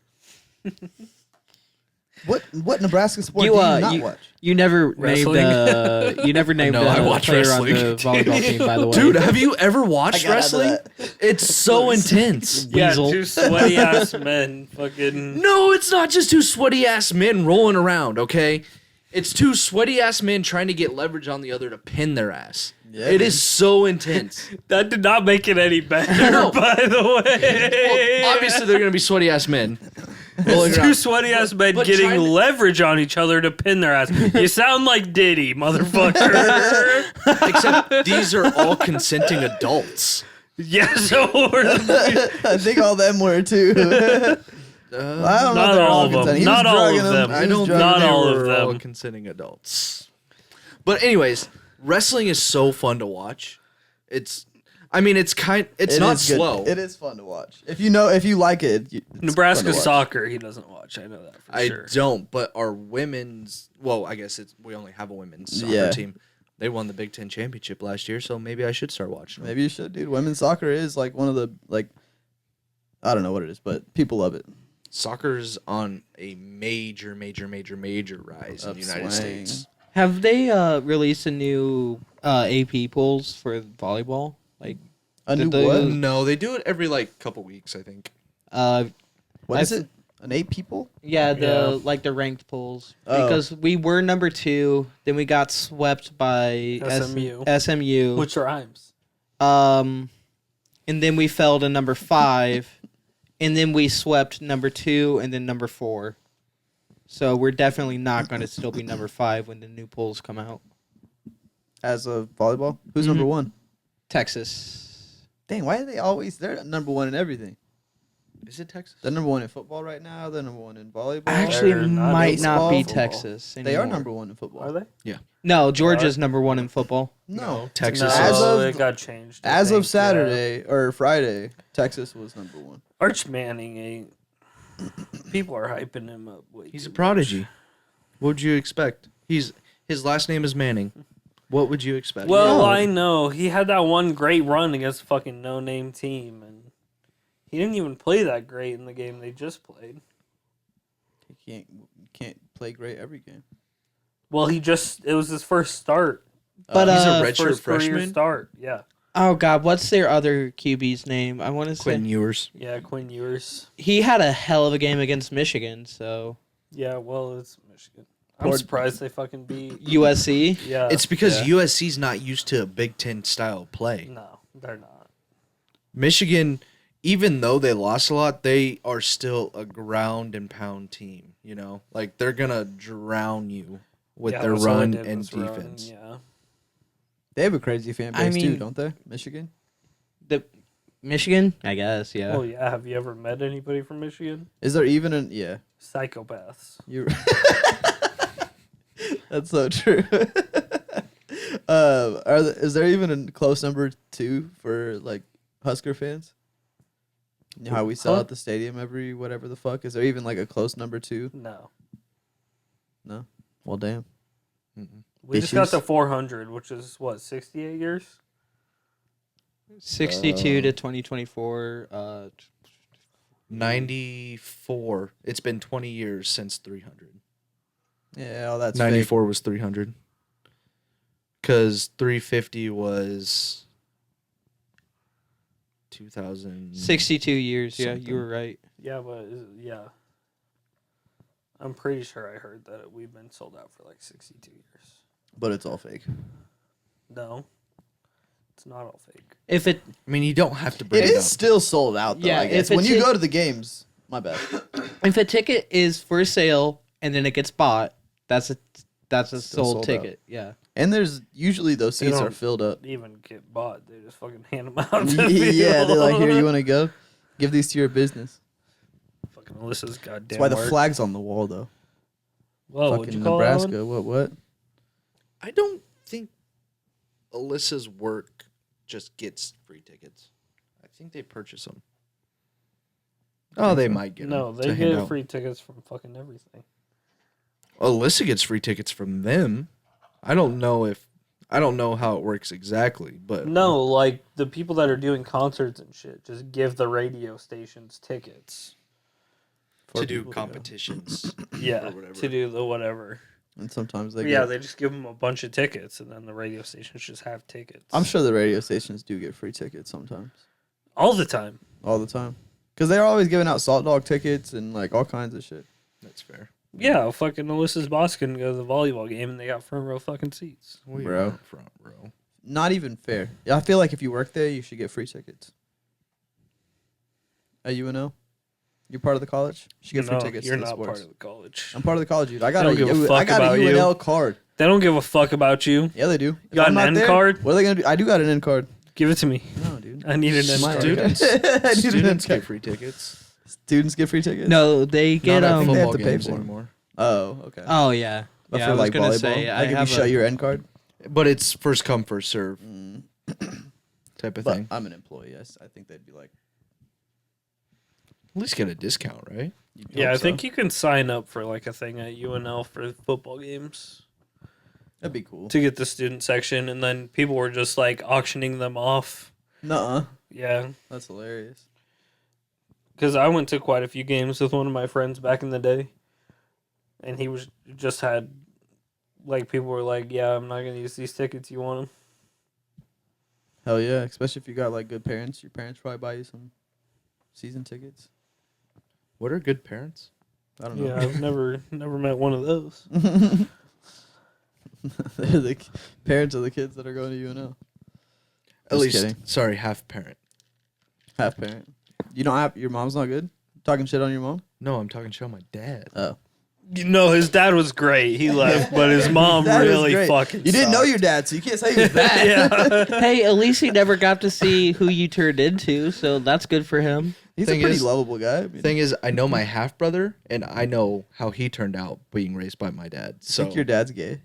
What Nebraska sport You, do you uh, not you- watch? You never named. Wrestling? You never named No, I a watch player wrestling. on the volleyball team. By the way, Dude, have you ever watched I got out of wrestling? It's so intense. Yeah, Weasel. two sweaty ass men. Fucking. No, it's not just two sweaty ass men rolling around, okay? It's two sweaty ass men trying to get leverage on the other to pin their ass. Yeah, It is so intense. That did not make it any better, No. by the way. Well, obviously, they're going to be sweaty ass men. Rolling Two around. sweaty ass men but getting trying to- leverage on each other to pin their ass. You sound like Diddy, motherfucker. Except these are all consenting adults. Yeah, so we're, I think all them were too. I don't know Not if they're all of them. consenting. He Not was all of drugging them. He I was don't drugging Not think all they of were all them. consenting adults. But anyways, wrestling is so fun to watch. It's not It not is good. slow. It is fun to watch. If you like it. It's fun Nebraska to watch. soccer, he doesn't watch. I know that for I sure. don't, but our women's, well, I guess we only have a women's soccer Yeah. team. They won the Big Ten championship last year, so maybe I should start watching them. Maybe you should, dude. Women's soccer is like one of the I don't know what it is, but people love it. Soccer's on a major rise in the United Upswing. States. have they released a new AP polls for volleyball? Like, A new Did they- what? No, they do it every couple weeks, I think. What is I- it? An 8 people? yeah, Yeah. the ranked polls Oh. because we were number 2, then we got swept by SMU. SMU, Which rhymes. and then we fell to number 5, and then we swept number 2 and then number 4. So we're definitely not going to still be number 5 when the new polls come out. As of volleyball? Who's Mhm. number 1? Texas. Dang, why are they always they're number 1 in everything? Is it Texas? They're number 1 in football right now. They're number 1 in volleyball. Actually, They're not might in not be football. Texas. they are anymore. number 1 in football. Are they? No, Georgia's number 1 in football. No. Texas. No, As of- it got changed. I As think, of Saturday or Friday, Texas was number 1. Arch Manning ain't. People are hyping him up. Way He's a too prodigy. What would you expect? His last name is Manning. What would you expect? much. Well, No. I know he had that one great run against a fucking no-name team, and he didn't even play that great in the game they just played. You can't play great every game. Well, it was his first start. But he's a uh, redshirt First career freshman. start. Yeah. oh god, what's their other QB's name? I want to say Quinn Ewers. Yeah, Quinn Ewers. he had a hell of a game against Michigan. So Yeah, well, it's Michigan. I'm Poor- surprised they fucking beat. USC. Yeah. It's because yeah. USC's not used to a Big Ten style play. No, they're not. Michigan, even though they lost a lot, they are still a ground and pound team. You know, like they're gonna drown you with Yeah, their that's all they run did and was run, defense. Yeah. They have a crazy fan I base too, mean- don't they? Michigan? The Michigan, I guess. Yeah. Oh yeah. Have you ever met anybody from Michigan? Is there even an yeah? Psychopaths. You. That's so true. Is there even a close number 2 for like Husker fans? You know how we sell Huh? at the stadium every whatever the fuck? Is there even like a close number 2? No. No. Well, damn. We just got Issues? to 400, which is what 68 years. 62 to 2024. 94. It's been 20 years since 300. Yeah, oh, that's fake. 94 was 300. Because 350 was 2000. 62 years. Yeah, Something. you were right. Yeah, but yeah. I'm pretty sure I heard that we've been sold out for like 62 years. But it's all fake. No. It's not all fake. If it I mean, you don't have to bring It it, is up. still sold out, though. Yeah, I guess if when it's you in- go to the games, my bad. if a ticket is for sale and then it gets bought, that's a Still sold sold ticket. Yeah. And there's usually those They seats are don't- filled up. Even get bought. They just fucking hand them out. To Yeah, they're like, here, you people. want to go? Give these to your business. Fucking Alyssa's goddamn. That's why the work. flag's on the wall, though. Whoa, what'd Fucking you call that one? Nebraska. What? I don't think Alyssa's work just gets free tickets. I think they purchase them. Oh, they might get No, them they to hand get out. free tickets from fucking everything. Alyssa gets free tickets from them. I don't know how it works exactly, but No, like the people that are doing concerts and shit just give the radio stations tickets. to For do people to go. competitions. Yeah, Or whatever. to do the whatever. And sometimes they Yeah, get, they just give them a bunch of tickets, and then the radio stations just have tickets. I'm sure the radio stations do get free tickets sometimes. all the time. All the time. Because they're always giving out Salt Dog tickets and like all kinds of shit. That's fair. Yeah, fucking Alyssa's boss couldn't go to the volleyball game, and they got front row fucking seats. We Bro. are front row. Not even fair. Yeah, I feel like if you work there, you should get free tickets. At UNO? You're part of the college? You should get free No, tickets you're to the not sports. part of the college. I'm part of the college, dude. I don't give a fuck got about a you. UNL card. They don't give a fuck about you. Yeah, they do. If got I'm an not N there, card? What are they gonna do? I do got an N card. Give it to me. No, dude. I need an N My card. Students, I need an N students card. get free tickets. Students get free tickets. No, they get Not at they have football to pay games for 'em. anymore. Oh, okay. Oh yeah. But Yeah, for I was like gonna volleyball, say, I like if you have show a- your N card. But it's first come first serve Mm. type of But thing. I'm an employee. I think they'd be like, At least get a discount, right? you'd Yeah, hope I think so. you can sign up for like a thing at UNL for football games That'd be cool. to get the student section, and then people were just like auctioning them off. Nuh-uh. Yeah, That's hilarious. because I went to quite a few games with one of my friends back in the day, and he was just had like people were like, "Yeah, I'm not gonna use these tickets. You want them?" Hell yeah, especially if you got like good parents. Your parents probably buy you some season tickets. What are good parents? I don't Yeah, know. I've never met one of those. They're the parents of the kids that are going to UNL. At Just least, kidding. sorry, half parent. Half parent. You don't have your mom's not good. Talking shit on your mom. No, I'm talking shit on my dad. Oh, You know, his dad was great. He left, but his mom That is really great. fucking. You didn't know sucked. your dad, so you can't say he was bad. Yeah. Hey, at least he never got to see who you turned into, so that's good for him. He's a Thing pretty is- lovable guy. I mean, Thing is, I know my half brother, and I know how he turned out being raised by my dad. I So think your dad's gay.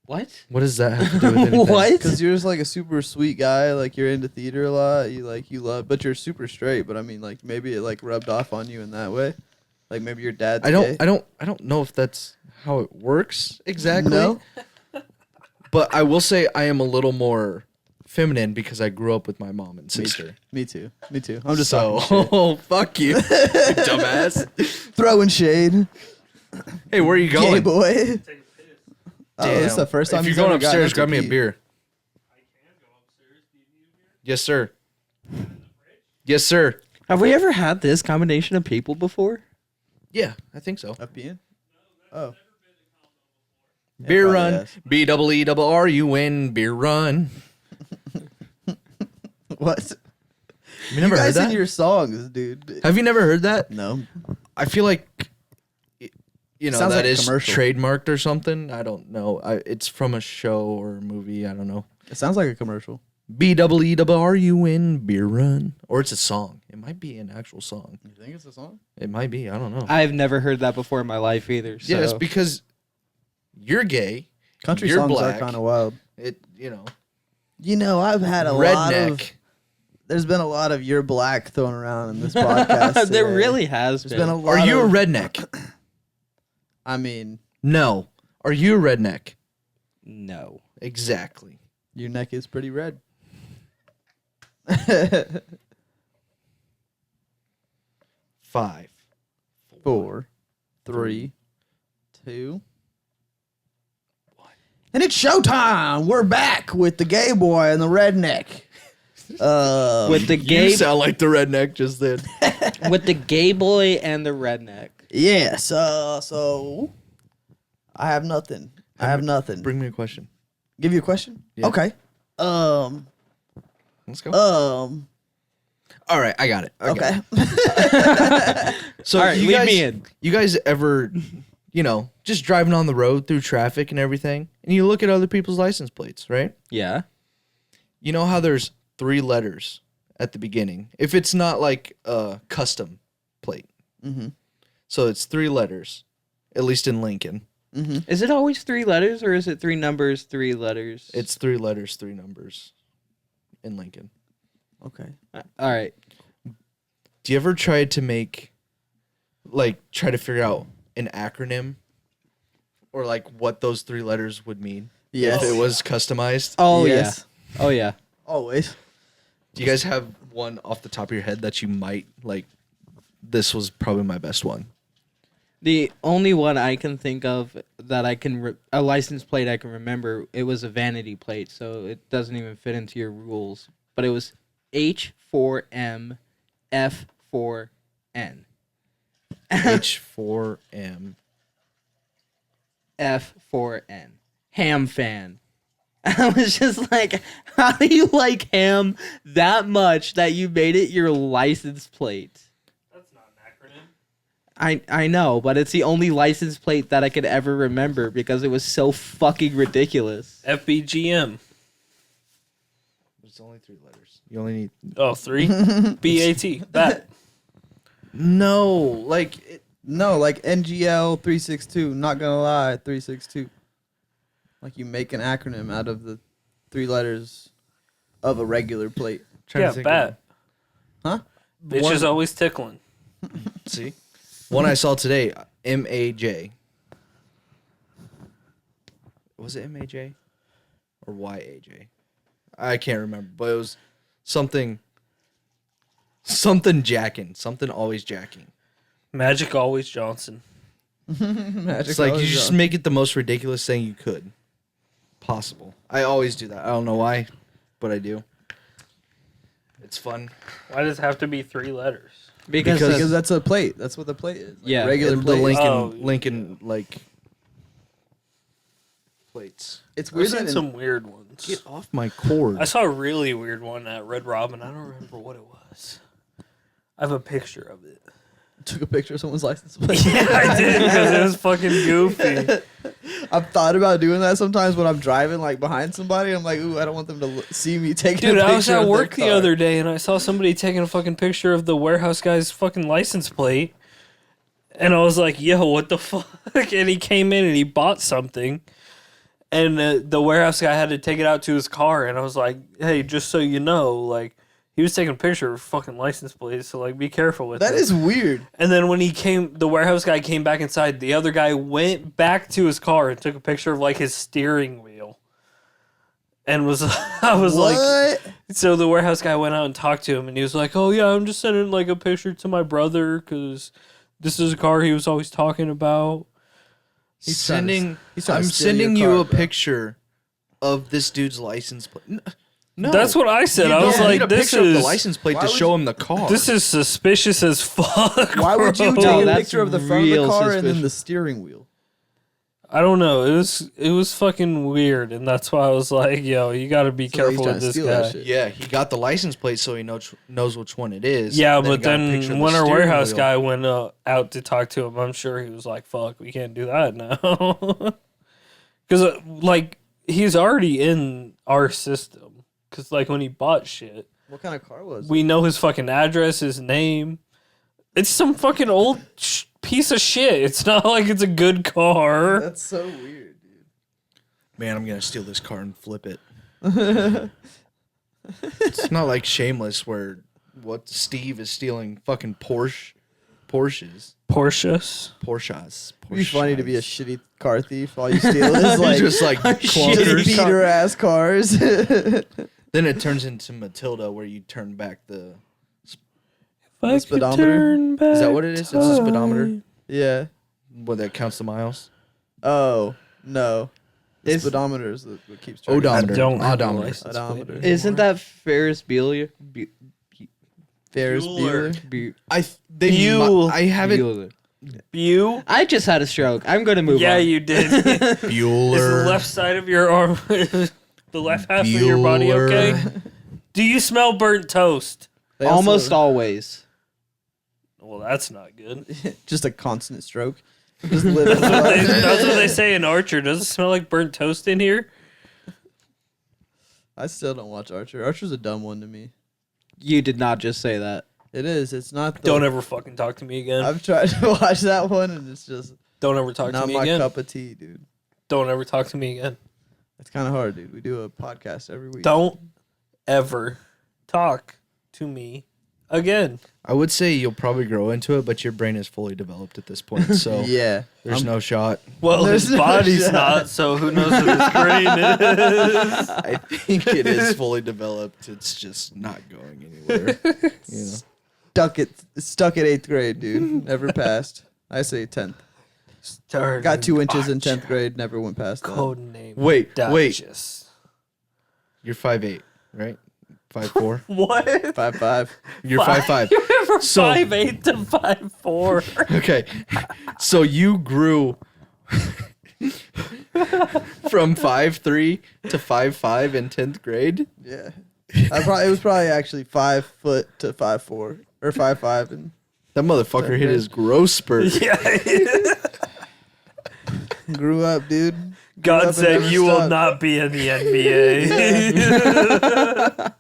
What? what does that have to do with anything? What? Because you're just like a super sweet guy. Like you're into theater a lot. You love, but you're super straight. But I mean, like maybe it like rubbed off on you in that way. Like maybe your dad's I gay. don't know if that's how it works exactly. No? But I will say I am a little more feminine because I grew up with my mom and sister. Me too. Me too. I'm just So talking shit. fuck you, dumbass. Throwing shade. Hey, where are you Gay going? boy. Oh, Damn. this is the first time If you're he's going ever gotten upstairs, up to grab me a pee. beer. Yes, sir. Yes, sir. Have we ever had this combination of people before? Yeah, I think so. Up peeing? Oh. Beer probably run. has. BEERUN. Beer run. What? You never you heard guys that? in your songs, dude. Have you never heard that? No. I feel like you know Sounds that like a is commercial. trademarked or something. I don't know. It's from a show or a movie. I don't know. It sounds like a commercial. BEERUN. Beer run. Or it's a song. It might be an actual song. You think it's a song? It might be. I don't know. I've never heard that before in my life either. So. Yeah, it's because you're gay. Country You're songs black. are kind of wild. It you know You know, I've had a lot of. redneck. There's been a lot of "you're black" thrown around in this podcast. there today. really has There's been. been a lot. Are you a of, redneck? I mean, No. Are you a redneck? No. Exactly. your neck is pretty red. 5, 4, 3, 2. And it's showtime. We're back with the gay boy and the redneck. With the You gay, sound like the redneck just then. with the gay boy and the redneck. Yes. So I have nothing. I have nothing. Bring me a question. Give you a question? Yeah. Okay. Let's go. All right, I got it. Okay. So All right, you lead guys, me in. You guys ever, just driving on the road through traffic and everything, and you look at other people's license plates, right? Yeah. You know how there's 3 letters at the beginning. If it's not like a custom plate, Mm-hmm. so it's 3 letters, at least in Lincoln. Mm-hmm. Is it always 3 letters or is it 3 numbers, 3 letters? It's 3 letters, 3 numbers in Lincoln. Okay. All right. Do you ever try to try to figure out an acronym or like what those 3 letters would mean? Yes. If it was customized? Oh Yes. yeah. Oh yeah. Always. Do you guys have one off the top of your head that you might like? This was probably my best one. The only one I can think of that I can a license plate I can remember, it was a vanity plate, so it doesn't even fit into your rules. But it was H4M F4N. H4M. F4N. Ham fan. I was just like, how do you like ham that much that you made it your license plate? That's not an acronym. I know, but it's the only license plate that I could ever remember because it was so fucking ridiculous. FBGM. It's only 3 letters. You only need. Oh, 3? BAT. Bat. No, like No, like NGL 362. Not gonna lie, 362. Like you make an acronym out of the 3 letters of a regular plate. Yeah, bat. Huh? Bitch is always tickling. See, one I saw today, MAJ. Was it MAJ or YAJ? I can't remember, but it was something jacking, something always jacking. Magic Always Johnson. It's like you just make it the most ridiculous thing you could possible. I always do that. I don't know why, but I do. It's fun. Why does it have to be 3 letters? because that's a plate. That's what the plate is. Like Yeah. regular The plate. Lincoln like plates. It's I've weird. seen That some weird ones. Get off my cord. I saw a really weird one at Red Robin. I don't remember what it was. I have a picture of it. took a picture of someone's license plate. Yeah, I did because it was fucking goofy. I've thought about doing that sometimes when I'm driving like behind somebody. I'm like, ooh, I don't want them to see me taking Dude, a picture I was at of their work the car. other day and I saw somebody taking a fucking picture of the warehouse guy's fucking license plate. And I was like, yo, what the fuck? And he came in and he bought something. And the warehouse guy had to take it out to his car. And I was like, hey, just so you know, like, he was taking a picture of fucking license plates. So, like, be careful with That it. is weird. And then when the warehouse guy came back inside, the other guy went back to his car and took a picture of, like, his steering wheel. And I was like, What? so the warehouse guy went out and talked to him, and he was like, "Oh yeah, I'm just sending like a picture to my brother because this is a car he was always talking about." He's trying to I'm steal your sending you car, a bro. picture of this dude's license plate. No, That's what I said. You I was don't like, need a "This picture of the is license plate Why to would show you- him the car." this is suspicious as fuck." Why would you bro. take a that's picture of the front of the real car and then suspicious. the steering wheel? I don't know. It was fucking weird, and that's why I was like, "Yo, you got to be So he's careful trying with to this steal that guy." shit. Yeah, he got the license plate so he knows which one it is. Yeah, and but he got a picture then of the when our steering warehouse wheel. guy went out to talk to him, I'm sure he was like, "Fuck, we can't do that now," because like he's already in our system. Because like when he bought shit, What kind of car was it? we know his fucking address, his name. It's some fucking old piece of shit. It's not like it's a good car. That's so weird, dude. Man, I'm gonna steal this car and flip it. It's not like Shameless where Steve is stealing fucking Porsches. Porsches. It'd be funny to be a shitty car thief. All you steal is like just like shitty clunkers. beater ass cars. Then it turns into Matilda where you turn back the. If I could speedometer? turn back Is that what it is? It's a speedometer? time. Yeah. What that counts the miles. Oh no. The Is- speedometer is what keeps track. Odometer. I don't have a Odometer. license Odometer. plate Isn't anymore. that Ferris Bueller? Ferris Bueller. Bueller. Bu- I Buell. I haven't. Bueller. Bew. I just had a stroke. I'm going to move Yeah, on. you did. Is the Bueller. left side of your arm, the left half of your body okay? Do you smell burnt toast? They also- Almost always. Well, that's not good. just a constant stroke. Just living That's what they say in Archer. Does it smell like burnt toast in here? I still don't watch Archer. Archer's a dumb one to me. You did not just say that. It is. It's not. The, Don't ever fucking talk to me again. I've tried to watch that one, and it's just Don't ever talk to not me my again. cup of tea, dude. Don't ever talk to me again. It's kind of hard, dude. We do a podcast every week. Don't ever talk to me again. I would say you'll probably grow into it, but your brain is fully developed at this point, so Yeah. there's no shot. Well, There's his no body's shot. not, so who knows what his brain is. I think it is fully developed. It's just not going anywhere. You know. Stuck at 8th grade, dude. Never passed. I say 10th. Got 2 inches in 10th grade. Never went past that. Code name. Wait. Duchess. You're 5'8", right? 5'4". What? 5'5". You're 5'5". You went from So- 5'8" to 5'4". Okay, so you grew from 5'3" to 5'5" in 10th grade. Yeah. It was probably actually 5 foot to 5'4" or 5'5", and That motherfucker hit his growth spurt. Yeah. grew up, dude. God and said never you will stopped." not be in the NBA.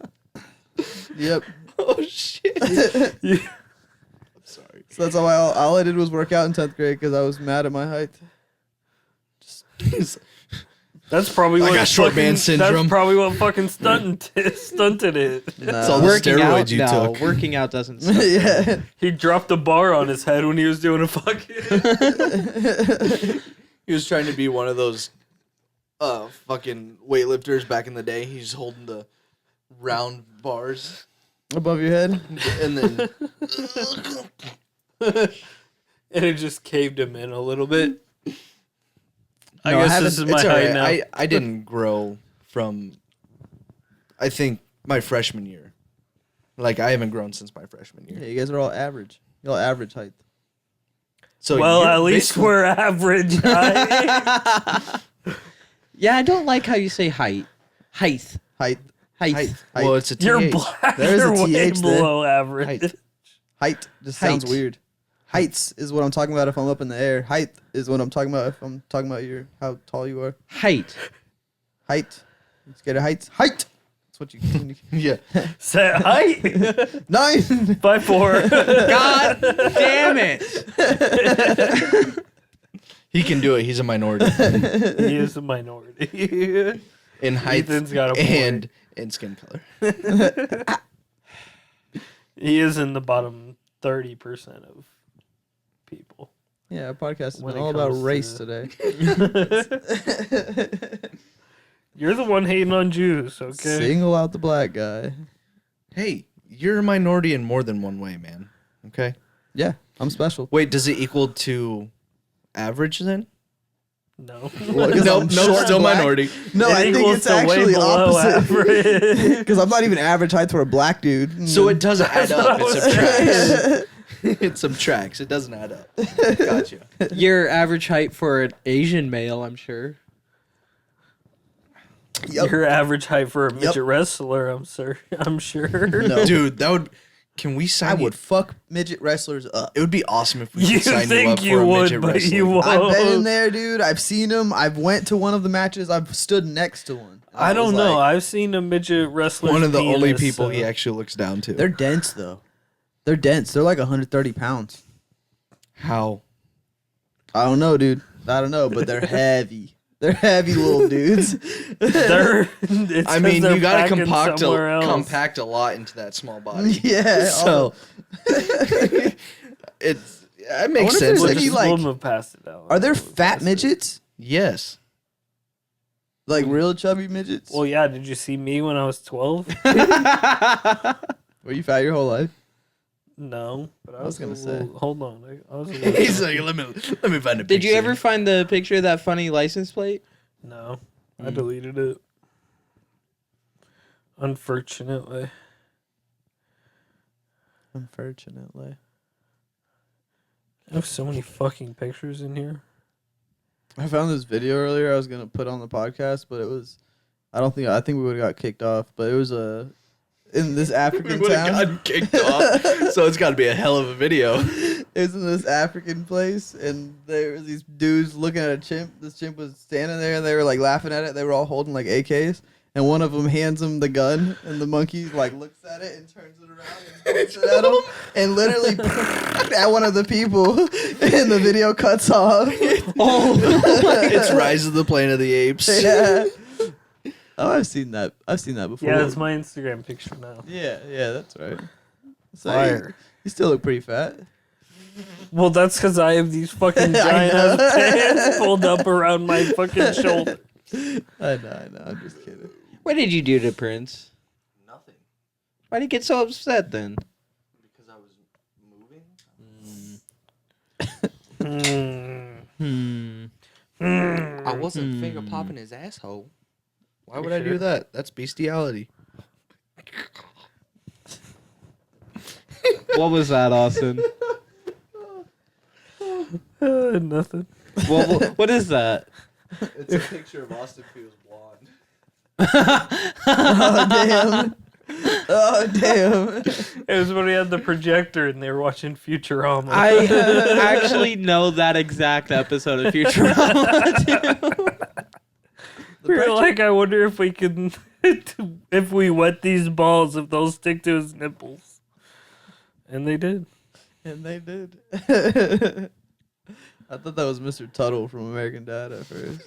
Yep. Oh shit! You- I'm sorry. So that's all I did was work out in 10th grade because I was mad at my height. That's probably I what got short man fucking- syndrome. That's probably what fucking stunted it. Nah. It's all the Working steroids out, you no. took. Working out doesn't. Suck. Yeah. He dropped a bar on his head when he was doing a fucking. He was trying to be one of those fucking weightlifters back in the day. He's holding the round bars Above your head. and then And it just caved him in a little bit. I No, I guess haven't- this is my it's all height right. now. I didn't grow from I think my freshman year. Like I haven't grown since my freshman year. Yeah, you guys are all average. Y'all average height. So well, you're at least basically- we're average height. Yeah, I don't like how you say height. Height. Height. Height. Height. Well, it's a You're TH. black. There is a You're way TH there. below average. Height. Height just sounds Height. weird. Heights is what I'm talking about if I'm up in the air. Height is what I'm talking about if I'm talking about how tall you are. Height. Height. Let's get a height. Height. That's what you. Yeah. Say height. 9. 5'4". God damn it. He can do it. He's a minority He is a minority. in height Ethan's got a point. and in skin color. He is in the bottom 30% of people. Yeah, our podcast has When been it all about comes race to- today. You're the one hating on Jews, okay? Single out the black guy. Hey, you're a minority in more than one way, man. Okay. Yeah, I'm special. Wait, does it equal to average then? No. Well, 'cause I'm short and still black? minority. No, It I think equals it's to way actually below opposite. average. Because I'm not even average height for a black dude. So it doesn't add up. what I It was subtracts. It subtracts. It doesn't add up. Gotcha. Your average height for an Asian male, I'm sure. Yup. Your average height for a midget wrestler, I'm sure. No. Dude, that would. Can we sign? I would fuck midget wrestlers up. It would be awesome if we You could sign you up think for you a would, midget but wrestler. you won't. I've been in there, dude. I've seen them. I've went to one of the matches. I've stood next to one. I don't was know. like- I've seen a midget wrestler. One of the only people he actually looks down to. They're dense though. They're dense. They're like 130 pounds. How? I don't know, dude. I don't know, but they're heavy. They're heavy little dudes. They're. It's I mean, 'cause they're you gotta packing somewhere else. compact a lot into that small body. Yeah. So it's it I makes wonder if sense. there's We'll any, just like- we'll move past it now. Are there We'll move fat past it. midgets? Yes. Like real chubby midgets? Well, yeah. Did you see me when I was 12? Were you fat your whole life? No, but I was gonna a say. little- Hold on. I was a little He's like, let me find a picture. Did you ever find the picture of that funny license plate? No, I deleted it. Unfortunately. I have so many fucking pictures in here. I found this video earlier I was gonna put on the podcast, but it was I think we would have got kicked off, but it was in this African would have town. gotten kicked off. So it's got to be a hell of a video. It was in this African place, and there was these dudes looking at a chimp. This chimp was standing there, and they were like laughing at it. They were all holding like AKs, and one of them hands him the gun, and the monkey like looks at it and turns it around and points it at him, and literally at one of the people, and the video cuts off. It's Rise of the Planet of the Apes. Yeah. Oh, I've seen that. I've seen that before. Yeah, that's my Instagram picture now. Yeah, that's right. So Fire. you still look pretty fat. Well, that's because I have these fucking giant ass pants pulled up around my fucking shoulder. I know. I'm just kidding. What did you do to Prince? Nothing. Why did you get so upset then? Because I was moving. I wasn't finger popping his asshole. Why would I do that? That's bestiality. What was that, Austin? Nothing. What is that? It's a picture of Austin Fields blonde. Oh damn! It was when we had the projector and they were watching Futurama. I actually know that exact episode of Futurama too. We were like, I wonder if we can, if we wet these balls, if they'll stick to his nipples. And they did. And they did. I thought that was Mr. Tuttle from American Dad at first.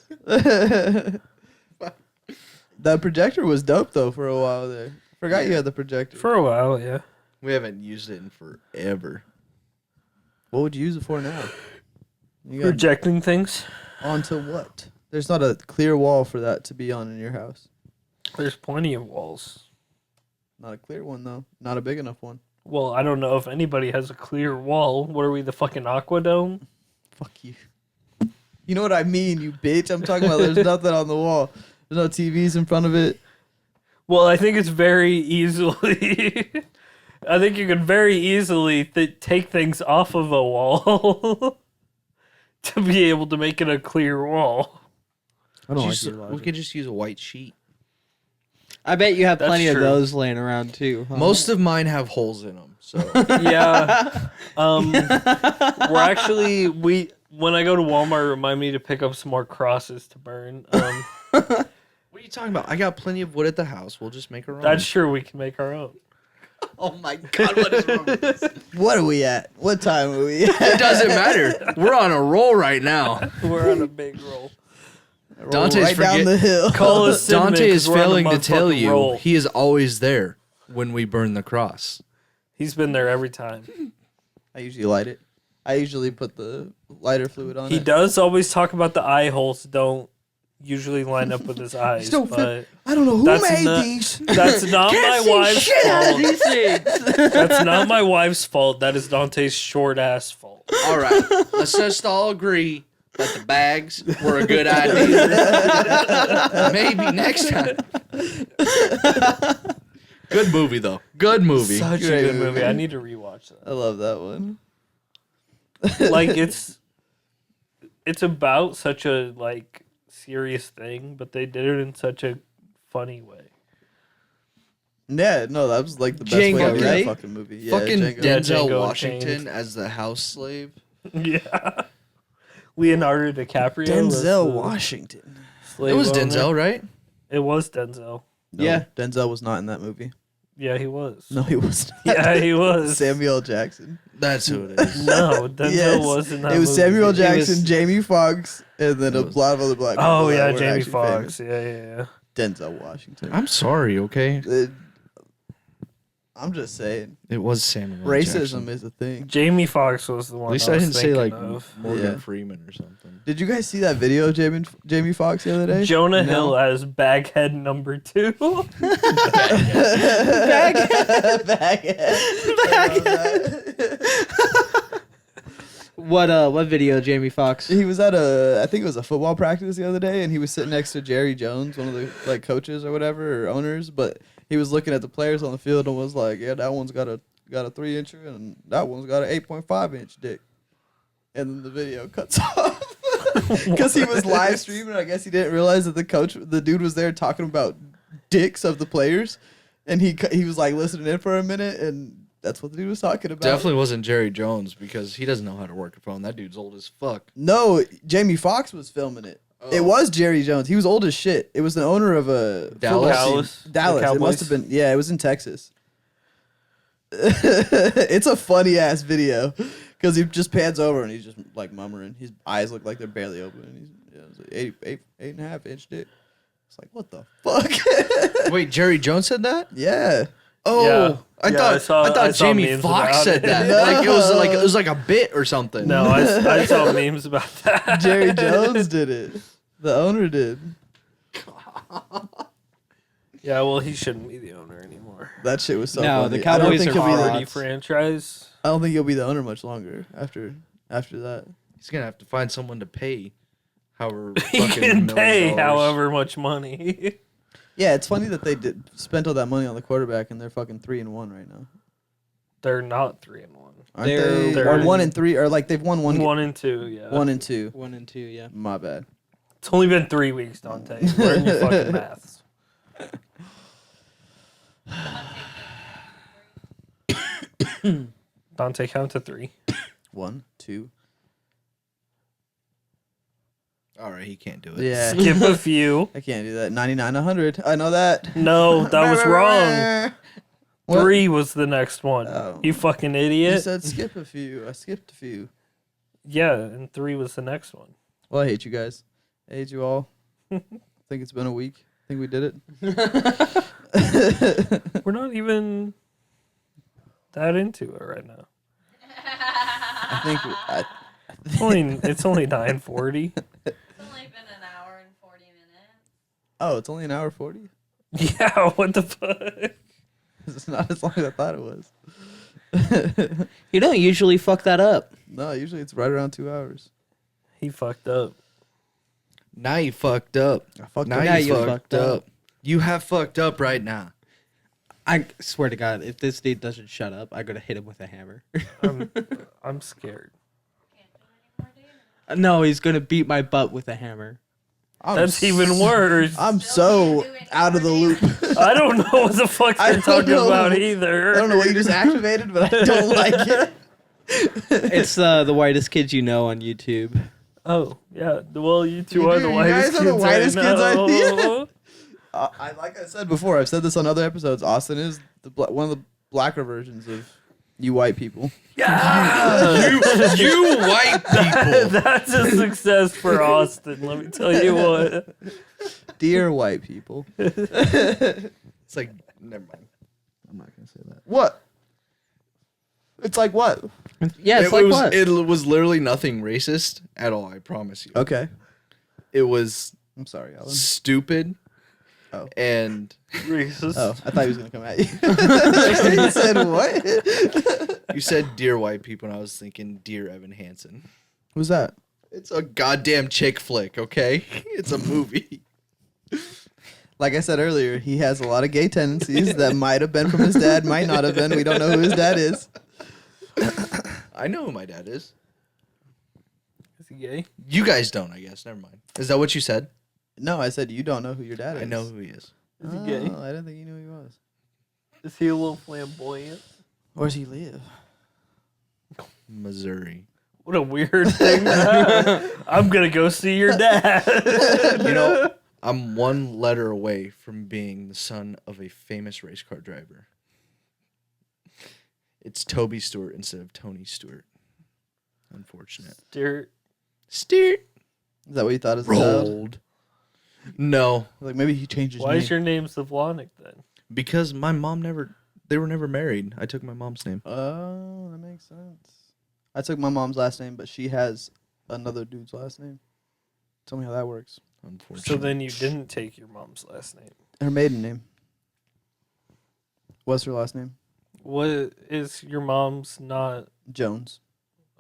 That projector was dope though for a while there. Forgot you had the projector. For a while, yeah. We haven't used it in forever. What would you use it for now? You got Projecting things. onto what? There's not a clear wall for that to be on in your house. There's plenty of walls. Not a clear one though. Not a big enough one. Well, I don't know if anybody has a clear wall. What are we, the fucking Aquadome? Fuck you. You know what I mean, you bitch. I'm talking about there's nothing on the wall. There's no TVs in front of it. Well, I think it's very easily. I think you can very easily take things off of a wall to be able to make it a clear wall. I don't Just- we could just use a white sheet. I bet you have That's plenty true. of those laying around too. Huh? Most of mine have holes in them. So Yeah. We're actually when I go to Walmart, remind me to pick up some more crosses to burn. what are you talking about? I got plenty of wood at the house. We'll just make our own. That's true. We can make our own. oh my god, what is wrong with this? What are we at? What time are we at? It doesn't matter. We're on a roll right now. We're on a big roll. Dante's right down forget- the hill. Call us cinnamon, Dante is 'cause we're on a failing to tell motherfucking you roll. he is always there when we burn the cross. He's been there every time. I usually light it. I usually put the lighter fluid on He it. does always talk about the eye holes don't usually line up with his eyes. don't But fit. I don't know who That's made not- these. that's not my wife's fault. These things. That's not my wife's fault. That is Dante's short ass fault. All right, let's just all agree that the bags were a good idea. Maybe next time. Good movie though. Good movie. Such a Great good movie. movie. I need to rewatch I love that one. that. Like it's about such a like serious thing, but they did it in such a funny way. Yeah, no, that was like the best Django, way to read right? a fucking movie. Yeah, Fucking Django. Denzel Django Washington Unchained. as the house slave. Yeah. Leonardo DiCaprio. was Denzel the Washington. slave It was owner. Denzel, right? It was Denzel. No, Yeah. Denzel was not in that movie. Yeah, he was. No, he was not. Yeah, he was. Samuel Jackson. That's who it is. No, Denzel Yes. was in that It was movie. Samuel It Jackson, was- Jamie Foxx, and then a It was- lot of other black people. Oh that yeah, were Jamie actually Foxx. famous. Yeah. Denzel Washington. I'm sorry, okay? I'm just saying, It was Samuel racism Jackson. is a thing. Jamie Foxx was the one. At least I I was didn't say thinking like of. Morgan Yeah. Freeman or something. Did you guys see that video of Jamie Foxx the other day? Jonah No? Hill as Baghead number 2. What video, Jamie Foxx? He was at I think it was a football practice the other day, and he was sitting next to Jerry Jones, one of the like coaches or whatever or owners. But he was looking at the players on the field and was like, "Yeah, that one's got a 3-incher, and that one's got an 8.5-inch dick." and then the video cuts off because he was live streaming. I guess he didn't realize that the dude was there talking about dicks of the players, and he was like listening in for a minute, and that's what the dude was talking about. Definitely wasn't Jerry Jones because he doesn't know how to work a phone. That dude's old as fuck. No, Jamie Foxx was filming it. It was Jerry Jones. He was old as shit. It was the owner of a Dallas. Dallas. The It must have been. Yeah, it was in Texas. It's a funny ass video because he just pans over and he's just like murmuring. His eyes look like they're barely open. And he's it's like 8.5 inch dick. It's like what the fuck? Wait, Jerry Jones said that? Yeah. Oh, Yeah. I Yeah, thought I saw Jamie memes Foxx about said it. that. No. Like it was like a bit or something. No, I saw memes about that. Jerry Jones did it. The owner did. Yeah, well, he shouldn't be the owner anymore. That shit was so No, funny. the Cowboys I don't think are he'll be the, frauds. Party franchise. I don't think he'll be the owner much longer after that. He's gonna have to find someone to pay. However, He fucking can $1 pay million. however much money. Yeah, it's funny that they spent all that money on the quarterback and they're fucking 3-1 right now. They're not 3-1. Aren't They're- they? they're Or in- 1-3, or like they've won one. 1-2, yeah. 1-2. 1-2, yeah. My bad. It's only been 3 weeks, Dante. Learn your fucking maths. Dante, count to 3. 1, 2. All right, he can't do it. Yeah. Skip a few. I can't do that. 99, 100. I know that. No, that was wrong. What? 3 was the next one. Oh. You fucking You idiot. said skip a few. I skipped a few. Yeah, and 3 was the next one. Well, I hate you guys. I hate you all. I think it's been a week. I think we did it. We're not even that into it right now. I think It's only 9:40. It's only been an hour and 40 minutes. oh, it's only an hour 40? Yeah, what the fuck? It's not as long as I thought it was. You don't usually fuck that up. No, usually it's right around 2 hours. He fucked up. Now you fucked up. I fucked Now up. Now you you fucked fucked up. up. You have fucked up right now. I swear to God, if this dude doesn't shut up, I'm gonna hit him with a hammer. I'm scared. Can't do any more damage. No, he's gonna beat my butt with a hammer. That's even worse. I'm Still so can't do any out of the more loop. I don't know what the fuck I you're don't talking know. about either. I don't know what you just activated, but I don't like it. It's the whitest kids you know on YouTube. Oh, yeah. Well, you two You are do. the You whitest guys are the kids whitest I kids I- know. Like I said before, I've said this on other episodes. Austin is one of the blacker versions of you white people. Yeah! You white people. That's a success for Austin, let me tell you what. Dear white people. It's like, never mind. I'm not gonna say that. What? It's like what? Yeah, it's like was, what? It was literally nothing racist at all. I promise you. Okay. It was I'm sorry, Alan. stupid. Oh. And Racist. Oh, I thought he was gonna come at you. He said what? you said dear white people, and I was thinking dear Evan Hansen. Who's that? It's a goddamn chick flick, okay? It's a movie. Like I said earlier, he has a lot of gay tendencies that might have been from his dad, might not have been. We don't know who his dad is. I know who my dad is. Is he gay? You guys don't, I guess. Never mind. Is that what you said? No, I said you don't know who your dad is. I know who he is. Is he gay? Oh, I didn't think you knew who he was. Is he a little flamboyant? Where does he live? Missouri. What a weird thing. I'm gonna go see your dad. You know, I'm one letter away from being the son of a famous race car driver. It's Toby Stewart instead of Tony Stewart. Unfortunate. Dear, Stewart. Is that what you thought as a child? Rolled. No, Like maybe he changed his why name. is your name Slavonic then? because my mom they were never married. I took my mom's name. Oh, that makes sense. I took my mom's last name, but she has another dude's last name. Tell me how that works. Unfortunately. So then you didn't take your mom's last name. Her maiden name. What's her last name? What is your mom's not? Jones.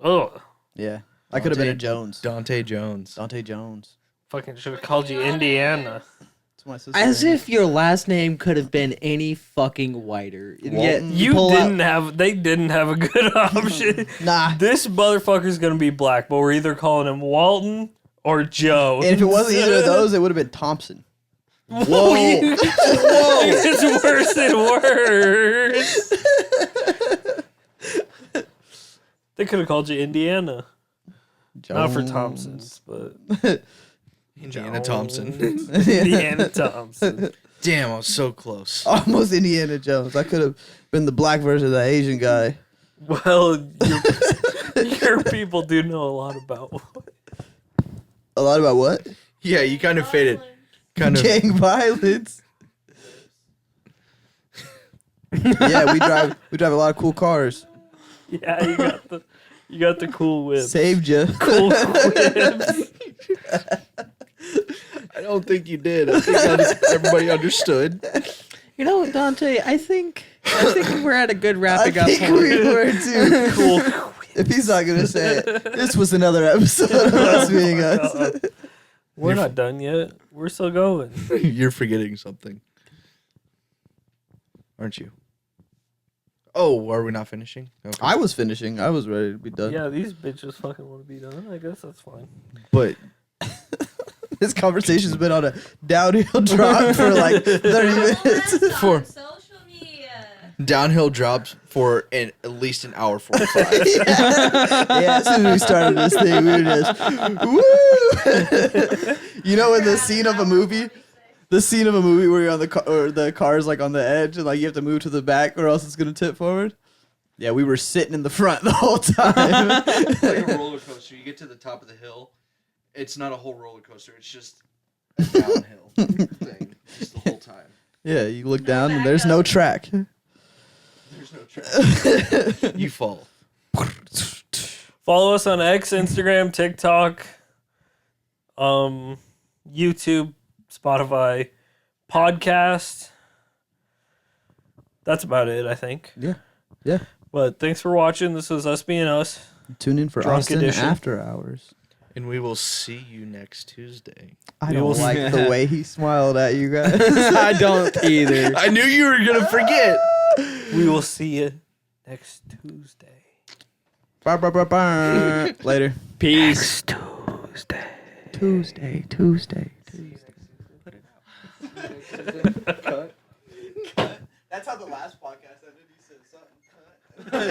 Oh, Yeah. I could have been a Dante- Jones. Dante Jones. Dante Jones. fucking should have called you Indiana. That's That's my sister. As if your last name could have been any fucking whiter. And yet Walton? They didn't have a good option. Nah. This motherfucker's gonna be black, but we're either calling him Walton or Joe. And if it wasn't either of those, it would have been Thompson. Whoa! It's worse and worse. They could have called you Indiana. Not for Thompson's, but Indiana Thompson. Indiana Thompson. Damn, I was so close. Almost Indiana Jones. I could have been the black version of that Asian guy. Well, your people do know a lot about. A lot about what? Yeah, you kind of faded. Kind of. Gang violence. Yeah, we drive a lot of cool cars. Yeah, you got the cool whip. Saved you. Cool whips. I don't think you did. I think everybody understood. You know, Dante, I think we're at a good I wrapping up think point. we were too. Cool. If he's not gonna say it, this was another episode of us being us. We're not done yet. We're still going. You're forgetting something. Aren't you? Oh, are we not finishing? Okay. I was finishing. I was ready to be done. Yeah, these bitches fucking want to be done. I guess that's fine. But This conversation's been on a downhill drop for like 30 minutes. For- social media. downhill drops for at least an hour 45. Yeah, as soon as we started this thing, we were just woo. You know, in the scene of a movie where you're on the car, or the car's like on the edge and like you have to move to the back or else it's gonna tip forward. Yeah, we were sitting in the front the whole time. It's like a roller coaster. You get to the top of the hill. It's not a whole roller coaster. It's just a downhill thing just the whole time. Yeah, you look down and there's no track. There's no track. You fall. Follow us on X, Instagram, TikTok, YouTube, Spotify, podcast. That's about it, I think. Yeah. Yeah. But thanks for watching. This was us being us. Tune in for Drunk Austin edition. After Hours. And we will see you next Tuesday. I We don't will like the way he smiled at you guys. I don't either. I knew you were going to forget. We will see you next Tuesday. Bah, bah, bah, bah. Later. Peace. Tuesday. That's how the last podcast ended. He said something.